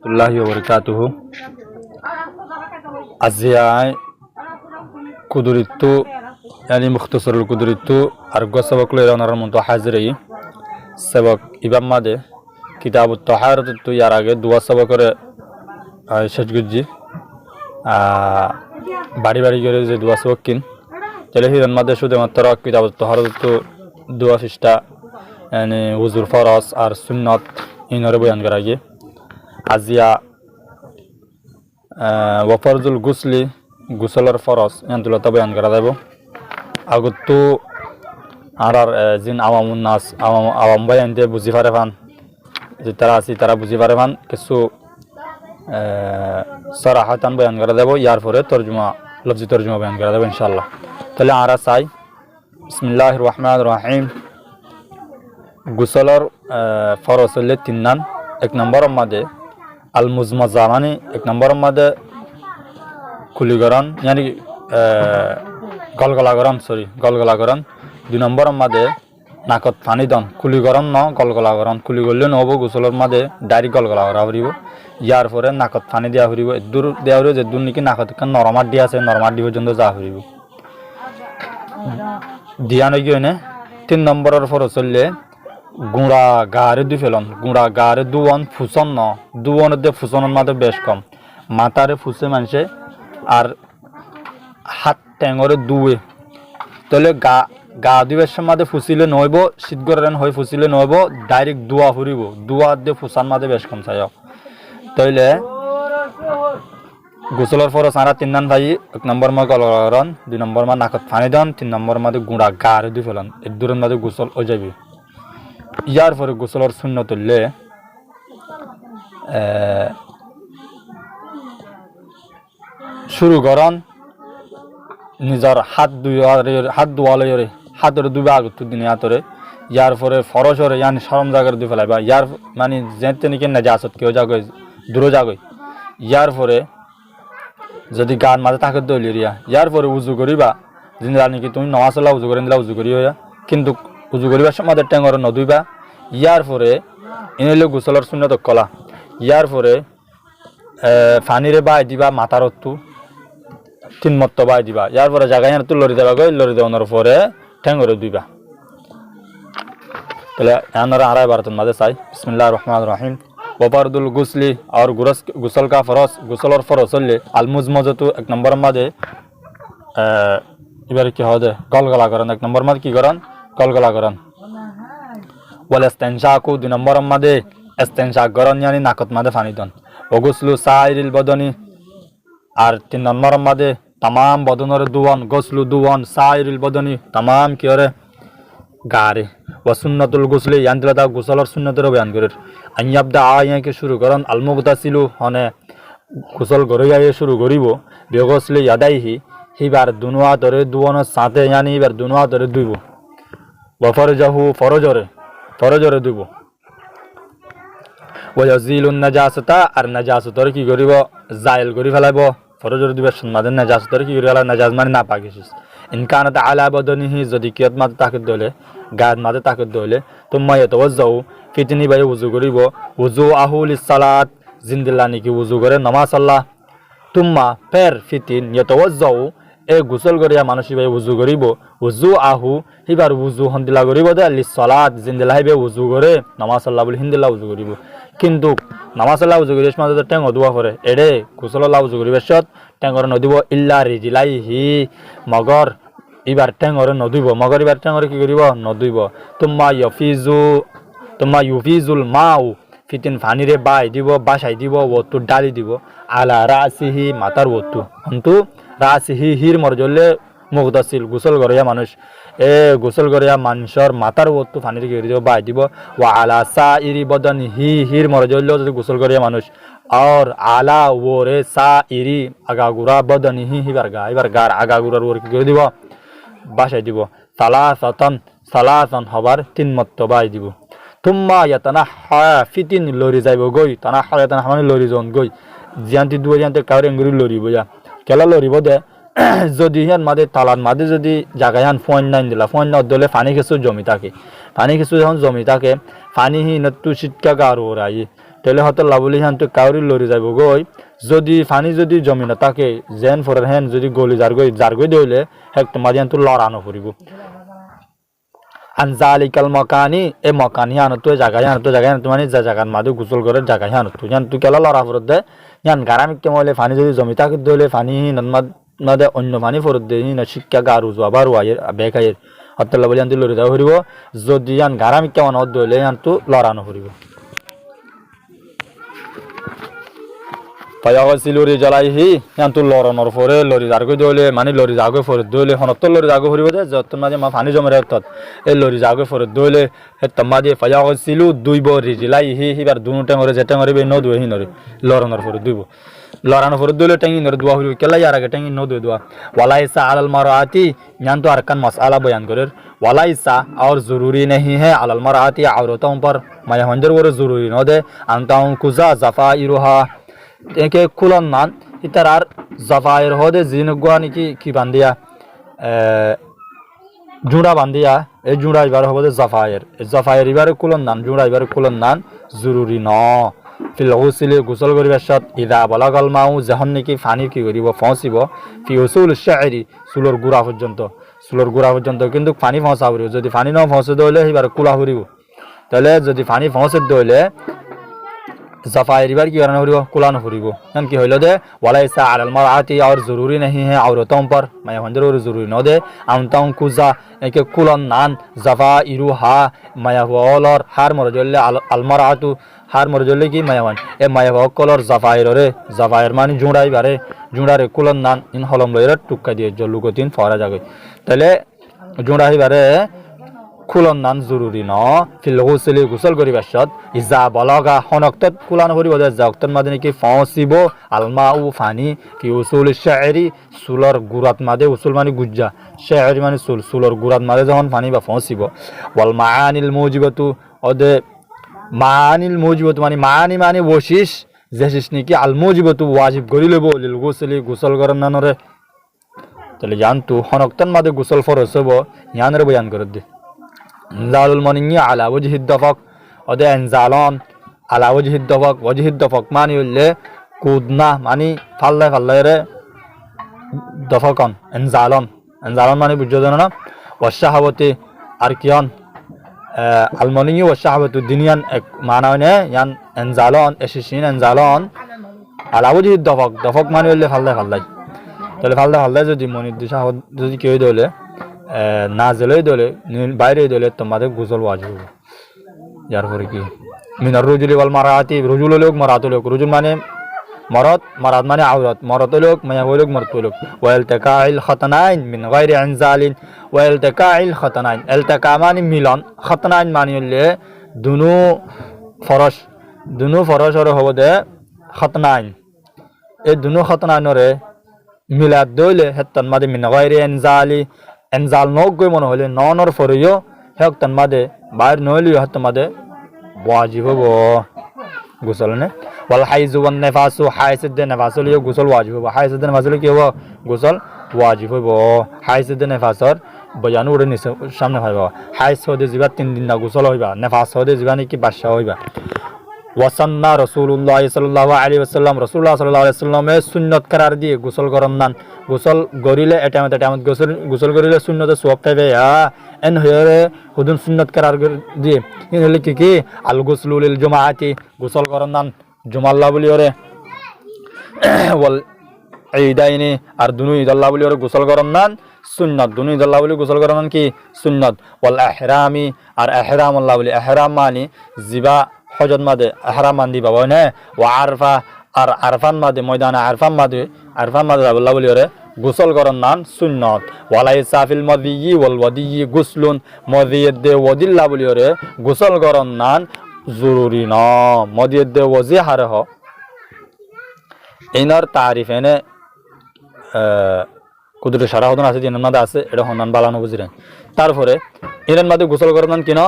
warahmatullahi wabarakatuh. Aziyai kuduritu yani mukhtasarul kuduritu argo sabak lo iranar munto haziri sabak ibam made kitabut taharatu yar age dua sabak করে শেষ করছি বাড়ি বাড়ি করে যে দোয়া সবক কিন তাহলে হিরন মধ্যে শুধুমাত্র কিতাবত তাহারত দোয়া পৃষ্ঠা মানে হুজুর ফরজ আর সুন্নত ইনরে বয়ান করা গিয়ে আজিয়া ওয়াফরজুল গুসলি গুসলের ফরজ এনতুলতা বয়ান করা যাব আগত আর জিন আওয়ামুন নাস আওয়াম বয়ান দিয়ে বুঝি পারে ফান যে তারা আছে তারা বুঝি পারে ফান কিছু সরাহাতান বয়ান করা যাব ইয়ার পরে তরজমা লফজি তরজমা বয়ান করা যাব ইনশাআল্লাহ। তাহলে আমরা চাই বিসমিল্লাহির রহমানির রহিম গুসলের ফরজ হলে তিন নাম। এক নম্বরের মধ্যে আল মুজমাজা মানে এক নম্বরের মধ্যে কুলিগরণ yani গলগলাগরণ গলগলাগরণ। দুই নম্বরের মধ্যে নাকত পানি দন কুলিগরণ ন গলগলাগরণ কুলি করলে নহব গোসলের মধ্যে ডাইরেক্ট গলগলা করা ফুরিব ইয়ার পরে নাকত পানি দিয়া ফুরিব দূর দেওয়া ফুরিব যে দূর নাকি নাকত নরমার দিয়া আছে নরমার দি পর্যন্ত যা ফুরিব দিয়া নই গিয়ে তিন নম্বরের ফরজ চললে গুঁড়া গাড়ে দুই ফেলন গুঁড়া গাড়ে দুয়ন ফুসন ন দুয়নের দিয়ে ফুসনের মাঝে বেশ কম মাথারে ফুসে মানুষে আর হাত ট্যাঙরে দুয়ে তাহলে গা দুইবার মাঝে ফুসিলে নহব শীত গরেন হয়ে ফুসিলে নহব ডাইরেক্ট দুয়া ফুরিব দুয়া দিয়ে ফুসার মাঝে বেশ কম চাই তাইলে গোসলের ফরজ আরা তিন নান ভাই এক নম্বর মা গলগলাগরণ দুই নম্বর মা নাকত পানি দন তিন নম্বর মাঝে গুঁড়া গাড়ে দুই ফেলন এর দূরের মাঝে গোসল হয়ে যাবি। ইয়ার পরে গোসলের শূন্য তুললে শুরু করন নিজের হাত ধোয়ালে হাতের দুবে আগত দিনে হাতরে ইয়ার পরে ফরজরে ইয়ানি সরম জায়গার দুই ফেলাই বা ইয়ার মানে যেতে নাকি নাজাসত কেউ যাগই দূরে যাগই ইয়ার পরে যদি গান মাঝে থাকে দলিয়া ইয়ার পরে উজু করিবা জিন্দা নাকি তুমি নমাজ আল্লাহ উজু করে দিলা উজু করি হইয়া কিন্তু উজু করিবার সময় টেঙর নদুইবা ইয়ার পরে এনেলে গোসলের শূন্যত কলা ইয়ার পরে ফানিরে বাই দিবা মাথার অত্তু তিন মত্ত বাই দিবা ইয়ার পরে জায়গায় তো লড়ি দেবা গই লড়ি দেওয়ানোর পরে ঠেঙরে দুইবা। তাহলে এনারা আড়াই বারতন মাঝে চাই বিসমিল্লাহির রহমানির রহিম ওয়াফরদুল গুসলি আর গুসল কা ফরজ গুসলের ফরজ হলে আল মুজমাজাতু এক নম্বরের মাঝে এবারে কি হবে গলগলাগরণ এক নম্বর মাঝে কি করেন গলগলাগরণ ওয়াল ইস্তিনশাকু দুই নম্বরের মাঝে ইস্তিনশাক গরণ yani নাকত মাঝে পানি দন ওগুসলু সাইরিল বদনি আর তিন নম্বরের মাঝে तमाम बदनर दुवन गसलु दुवन साइरिल बदनी तमाम की ओरे गारे व सुन्नतुल गुसली यांतलता गुसलर सुन्नतर बयान करे अय्यबदा आया के शुरू करन अल मुगतासिलु हने गुसल गरया शुरू करिब बेगसली यादाइहि हिबार दुनवा तरे दुवन साथे यानी हिबार दुनवा तरे दुइब व फरजहु फरजरे दुइब व यजिलुन नजासता और नजासतर की करिब जाइल करि फेलाइब फरजर दिबेर मादे नाजासतर की करिला नाजाज माने ना पाकिसिस इनकानत आला बदनिहि जदि कियत मादे ताकत दले गाद मादे ताकत दले तुम यतवज्जउ फितनी बाय वुजू करिब वुजू आहुल सालात जिंदलानी की वुजू करे नमाज अल्लाह तुम्मा फेर फितिन यतवज्जउ ए गुसल करिया मानसि बाय वुजू करिब वुजू आहु हिबार वुजू हंदिला करिब दे लिस सालात जिंदलाइबे वुजू करे नमाज अल्लाह बोल हिंदिला वुजू करिब কিন্তু নামাজ আল্লাহ উজু করিস মাঝে টেঙ দুয়া করে এডে কুসল আল্লাহ উজু করিবার সত টেঙর নদিব ইল্লা রিজিলাই হি মগর এবার টেঙর নদিব মগর এবার টেঙর কি করিব নদিব তোমা ইউফিজুল মাউ ফিতিন ফানিরে বাই দিব বাসাই দিব ওতু ডালি দিব আলা রাসিহি মাতার ওতু অন্তু রাসিহি হির মরজলে মুগতাসিল গোসল করিয়া মানুষ এ গোসল করিয়া মানুষের মাথার ওতু পানির গিয়ে দিব বাই দিব ওয়া আলা সাইরি বদন হির মরজল্য যদি গোসল করিয়া মানুষ আর আলা ওরে সাইরি আগাগুড়া বদন হিবার গার আগাগুড়ার ওর কি করে দিব বাসাই দিব সালাসান হবার তিন মত্ত বাই দিব তুম্মা ইয়াতানা ফিতিন লরি যাইব গই তানা হায়াতানা মানে লরি জন গই জিয়ান্তি দুই জিয়ান্তি কাউরে এঙ্গুরি লরিব যা কেলা লরিব দে যদি হিয়ান মাদে তালান মাদে যদি জায়গায়ান ফোন নাইন দিলা ফোন না দলে পানি কিছু জমি থাকে পানি কিছু যখন জমি থাকে পানি হি নতু শীতকা গার ওরাই তাহলে হয়তো লাভলি হান তো কাউরি লরি যাব গই যদি পানি যদি জমি না থাকে জেন ফরের হেন যদি গলি জারগই দইলে হেক তোমার তো লড়ানো ফুরিব আনজালিকাল মকানি এ মকানি আনতো জায়গায় আনতো মানে যে জায়গার মাঝে গোসল করে জায়গায় আনতো জান তুই কেলা লড়া ফরত দে জান গারামি কেমলে পানি যদি জমি থাকে দইলে পানি নদে অন্য পানি ফরত দে না শিক্ষা গারু আবার ওয়াইয়ের বেকাইয়ের হত্যা বলে আনতে লড়ি দেওয়া ফুরিব যদি জান গারামি কেমন দইলে আনতো লড়ানো ফুরিব ফায়াগসিলু রিজালাইহি ইয়ান্তু লরনর ফরে লরি জাগো দলে মানে লরি জাগো ফরে দলে হনত লরি জাগো ফরিব দে যত মাঝে মা পানি জমে রাখত এই লরি জাগো ফরে দলে হে তমাদে ফায়াগসিলু দুইব রিজালাইহি হিবার দুনো টেঙরে যেটা মরিবে ন দুই হিনরে লরনর ফরে দুইব লরানো ফরে দলে টেঙি নর দুয়া হইব কেলা ইয়ার আগে টেঙি ন দুই দুয়া ওয়ালাইসা আলাল মারাতি ইয়ান্তু আরকান মাসআলা বয়ান করে ওয়ালাইসা और जरूरी नहीं है अल मराती औरतों पर मैं हंजर वो जरूरी न दे अंताऊं कुजा जफा इरुहा একে কুলন নান ইতার আর জাফায়ের হদে জিনগুয়ানি কি বান্দিয়া জুড়া বান্দিয়া এই জুড়া এবার হবে জাফায়ের এবারে কুলন নান জুড়া এবারে কুলন নান জরুরি ন ফিল গুসিলে গোসল করিবার সাথ ইদা বালাগাল মাউ যখন নাকি পানি কি করিব পৌঁছিব ফি উসুল শাইরি চুলোর গুড়া পর্যন্ত কিন্তু পানি পৌঁছা পড়িব যদি পানি ন পৌঁছে দইলে এবার কুলা পড়িব তাহলে যদি পানি পৌঁছে দইলে सफाई रिवर की करना हो कुलान हो यान की होइलो दे वलाइसा अल मराती और जरूरी नहीं है औरतों पर मैं हंजर और जरूरी न दे आमतां कुजा के कुलन नान जफा इरुहा माया और हार मरजल्ले अल मरातु हार मरजल्ले की मायावन ए माया कलर जफायर रे जफायर मानी जुड़ाई बारे जुड़ारे कुलन नान इन हलम लइरा टुक्का दिए जल्लू को तीन फरा जागे तले जुड़ाई बारे খুলন নান জরুরি ন ফিল গুসলি গোসল করিবার সত ইজা বলগা হনক্তত কুলান করিব দে জক্তন মাদে নাকি ফাঁসিব আলমা উ ফানি ফি উসুল শাইরি সুলর গুরাত মাদে উসুল মানে গুজ্জা শাইরি মানে সুলর গুরাত মাদে যখন ফানি বা ফাঁসিব ওয়াল মাআনিল মুজিবাতু ওদে মাআনিল মুজিবাতু মানে ওশিশ জেসিস নাকি আল মুজিবাতু ওয়াজিব করি লব লিল গুসলি গোসল করন নানরে তাহলে জানতু হনক্তন মাদে গোসল ফরজ হব ইয়ানরে বয়ান করে দে انزال المني على وجه الدفق وده انزالان على وجه الدفق معنی ولی کودنا معنی فله ره دفقان انزالان معنی بجدن نه والشهوة ارکیان المنی والشهوة دنیان معنی نه یان انزالان اششین انزالان على وجه الدفق معنی ولی فله তাহলে ফালদা যদি মনির দিশা যদি কেউ দলে নাজেলে দলে বাইরে দলে তোমাদের গোসল ওয়াজিব হবে যার পরে কি মিনার রুজুলি ওয়াল মারাতি রুজুল লোক মারাত লোক রুজুল মানে মারাত মানে আওরাত মারাত লোক মায়া লোক মারাত লোক ওয়ালতাকাইল খাতনাইন মিন গায়রি ইনজালিন ওয়ালতাকাইল খাতনাইন ইলতাকা মানে মিলন খাতনাইন মানে হলে দুনো ফরশ হবে খাতনাইন এই দুনো খাতনাইনরে মিলাদ দইলে হেতন মাদে মিন গায়রি ইনজালি এনজাল নগৈ মনে হলে ননর ফরিও হেক তন মাদে বাইর নইলিও হেত মাদে ওয়াজিব হব গোসল নে ওয়াল হাইজু ওয়ান নিফাসু হাইসুদ নিফাসু লিও গোসল ওয়াজিব হব হাইসুদ নিফাসু কি হব গোসল ওয়াজিব হব হাইসুদ নিফাসর বয়ান উড়ে নিছে সামনে হইবা হাইস হদে জিবা 3 দিন না গোসল হইবা নিফাস হদে জিবা নাকি বাদশা হইবা ওয়াসান্না রাসূলুল্লাহ সাল্লাল্লাহু আলাইহি ওয়াসাল্লাম রাসূলুল্লাহ সাল্লাল্লাহু আলাইহি ওয়াসাল্লামে সুন্নাত করার দিয়ে গোসল করন নান গোসল গরিলে এটামত গোসল গরিলে সুন্নতে সওয়াব পাবে এন হয়রে হুদুন সুন্নাত করার দিয়ে ইন হলে কি আল গুসলু লিল জুমাআতি গোসল করন নান জুমাল্লাহ বলি ওরে ওয়াল ঈদাইনি আর দুনু ঈদাল্লাহ বলি ওরে গোসল করন নান সুন্নাত দুনু ঈদাল্লাহ বলি গোসল করন নান কি সুন্নাত ওয়াল ইহরামি আর ইহরাম আল্লাহ বলি ইহরাম মানে জিবা হজত মাদে ইহরাম মান্দি বাবা না ওয়া আরফা আর আরফান মাদে ময়দানে আরফান মাদে আল্লাহ বলি ওরে গোসল করন নান সুন্নাত ওয়ালাইসা ফিল মাদিয়ি ওয়াল ওয়াদিয়ি গুসলুন মাদিয়ত দে ওয়াদিল্লাহ বলি ওরে গোসল করন নান জরুরি না মাদিয়ত দে ওয়াজি হারে হ ইনার তারিফ এনে কুদরে সারা হদন আছে জিনার মাদে আছে এটা হনান বালানো বুঝিরেন তারপরে ইনার মাদে গোসল করন নান কিনা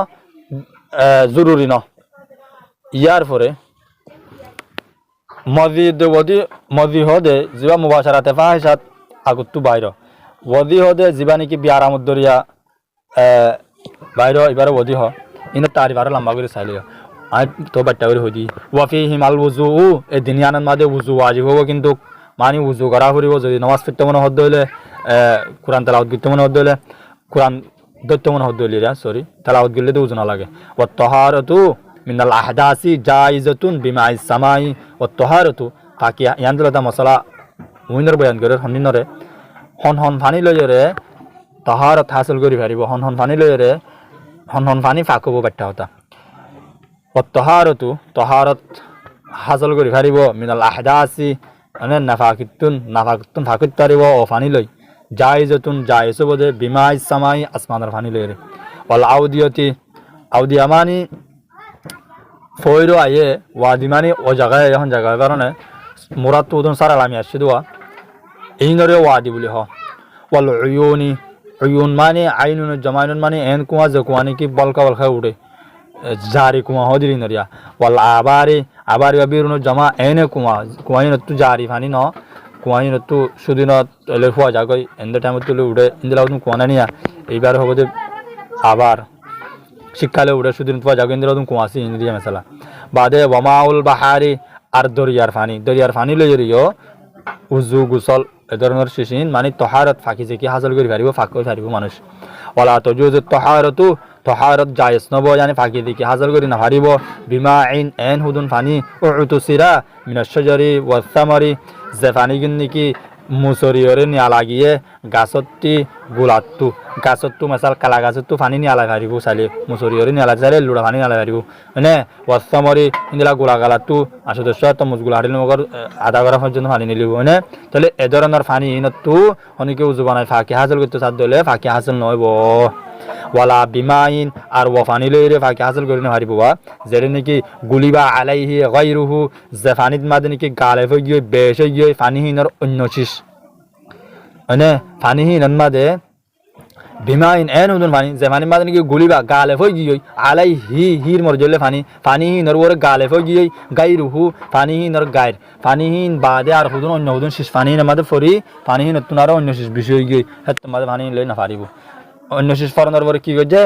জরুরি না ইয়ার পরে মদি হদে জিবা মুবাশারাতে ফাহিশাত আগতু বাইর ওদি হদে জিবা নাকি বিয়ার আমদরিয়া বাইর এবারে ওদি হ ইন তারিফ আর লম্বা করে চাইলিও আর তো বাট্টা করে হই দি ওয়াফি হিমাল উজু এই দুনিয়ার মাঝে উজু ওয়াজিব হবো কিন্তু মানে উজু করা ফুরিব যদি নামাজ পড়তে মনে হদ্দ হইলে কোরআন তেলাওয়াত করতে মনে হদ্দ হইলে কোরআন ধরতে মনে হদ্দ হইলে সরি তেলাওয়াত করলে তো উজু না লাগে ও তহারতু মিনাল আহদাসি জাইজাতুন বিমাই সামাই ও তহারতু তাকি ইয়ানদুলতা মশলা উইনর বয়ান করে হন্দিনরে হন হন ফানি লইরে তহারত হাসিল করি পারিব হন হন ফানি লইরে হন হন ফানি ফাঁকব বাট্টা হতা তহারতু তহারত হাসল করি পারিব মিনাল আহদাসি মানে নাফাকিতুন ফাঁকিত পারিব ও ফানি লই জাইজাতুন জাইজ বোধে বিমাই সামাই আসমানের ফানি লইরে অল আউদিয়া মানি ফয়রো আয়ে ওয়াদি মানি ও জায়গায় এখন জায়গার কারণে মুরাদ তো উদন সারা আমি আসছি দোয়া এই নরে ওয়াদি বলি হ ওয়াল উয়ুন মানে আইনুন জমাইনুন মানে এন কুয়া যে কুয়া নাকি বলকা বলকা উঠে জারি কুয়া হদিরি নরিয়া ওয়াল আবারি বিরুন জমা এনে কুয়াই নতু জারি ফানি ন কুয়াই নতু সুদিন এলে ফুয়া যাগই এন্ড টাইমত তুলে উঠে ইন্দিলা তুমি কুয়া নিয়া এইবার হবো যে আবার শিক্ষালে উঠে সুদিন ফুয়া যাগো ইন্দিলা তুমি কুয়াছি ইন্দিয়া মেসালা বাদে ওয়ামাউল বাহারি আর দরিয়ার ফানি লই রিও উজু গুসল এ ধরনের শিশিন মানে তহারত ফাঁকি যে কি হাসল করে পারিব ফাঁক করে পারিব মানুষ ওলা তজুজ তহারত জায়েজ নব জানি ফাঁকি দিকে হাসল করে না পারিব বিমা এন হুদুন ফানি ও উতুসিরা মিনাশজারি ওয়াসামারি যে ফানি গিন নাকি মুসরিয়রে নিয়া লাগিয়ে গাছতু মেসাল কালা গাছতু ফানি নিয়ালাই পারিব চাইলে মুসরিয়রে নিয়ালাই চাইলে লুড়া ফানি নিয়ালাই পারিব মানে ওয়াসামরি ইন্দিলা গোলা গালাতু আসদস্য তমুজ গোলা হারিল মগর আধা করা পর্যন্ত ফানি নিলিব মানে তাহলে এ ধরনের ফানি ইনতু অনেকে উজু বানায় ফাঁকি হাসল করতে সাথ দিলে ফাঁকি হাসল নইব ওয়ালা বিমাইন আর ও ফানি লইরে ফাঁকি হাসল করে না পারিব যেটা নাকি গুলিবা আলাইহি গায়রুহু যে ফানিত মাঝে নাকি গালে হয়ে গিয়ে বেশ হয়ে গিয়ে ফানিহীনের অন্য শিষ মানে ফানিহীন মাঝে বিমাইন এন হুদুন ফানি যে ফানি মাঝে নাকি গুলিবা গালে হয়ে গিয়ে আলাইহি হির মর জলে ফানিহীনের ওরে গালে হয়ে গিয়ে গায়রুহু ফানিহীনের গায়ের ফানিহীন বাদে আর হুদুন অন্য হুদুন শিষ ফানিহীনের মাঝে ফরি ফানিহীন তুনার অন্য শিষ বিষয় গিয়ে হেত মাঝে ফানিহীন লই না পারিব অন্য শেষ ফরনের পরে কি করছে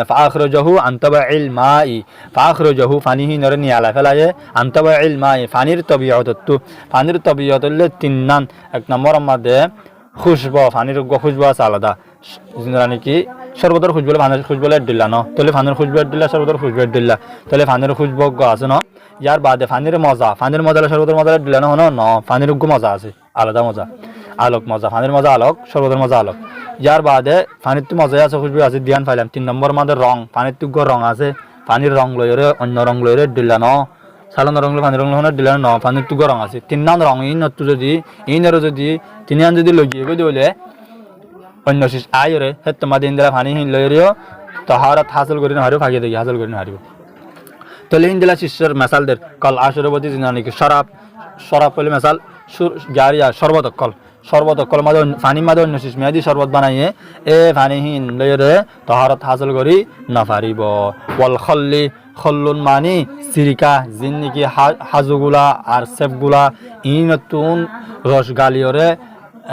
ফাখরজাহু আনতাবা ইল মাই ফাখরজাহু ফানিহি নরে নিয়ালা ফেলায়ে আনতাবা ইল মাই ফানির তবিয়ত তিননান এক নম্বর মধ্যে খুশবু ফানির খুশবু আছে আলাদা নাকি সর্বদর খুশবু ফানির খুশবু দিল্লা ন তাহলে ফানির খুশবু দিল্লা সর্বদর খুশবু দিল্লা তাহলে ফানির খুশবু আছে ন ইয়ার বাদে ফানির মজা সর্বদর মজা দিল্লা ন ফানির মজা আছে আলাদা মজা আলোক মজা ফানির মজা আলোক সর্বদর মজা আলোক ইয়ার বাদে ফানির তো মজাই আছে খুশবু আছে ধ্যান পাইলাম 3 নম্বর মাঝে রং ফানির তো রং আছে পানির রং লইরে অন্য রং লইরে দিলা ন সালান রং পানির রং লইরে দিলা ন পানির তো রং আছে 3 নাম রং ইনতো যদি ইনরে যদি 3 আন যদি লগিয়ে গই দিলে অন্য শেষ আইরে হেত মাদে ইনদা পানি হিন লইরিও তাহারাত হাসিল করি না হারিও ফাগি দেখি হাসিল করি না হারিও তাহলে ইনদিলা শিষ্যর মিসাল দের কল আশরবতী জিনানি কি শরাব বলে মিসাল জারিয়া শরবত কল মাঝে পানি মাঝে অন্য শেষ মেয়াদি শরবত বানাইয়ে এ পানিহীন লইরে তাহারাত হাসিল করি না পারিব ওয়াল খল্লুন মানি সিরিকা জিন নাকি হাজুগুলা আর সেফগুলা ইনতুন রস গালিয়রে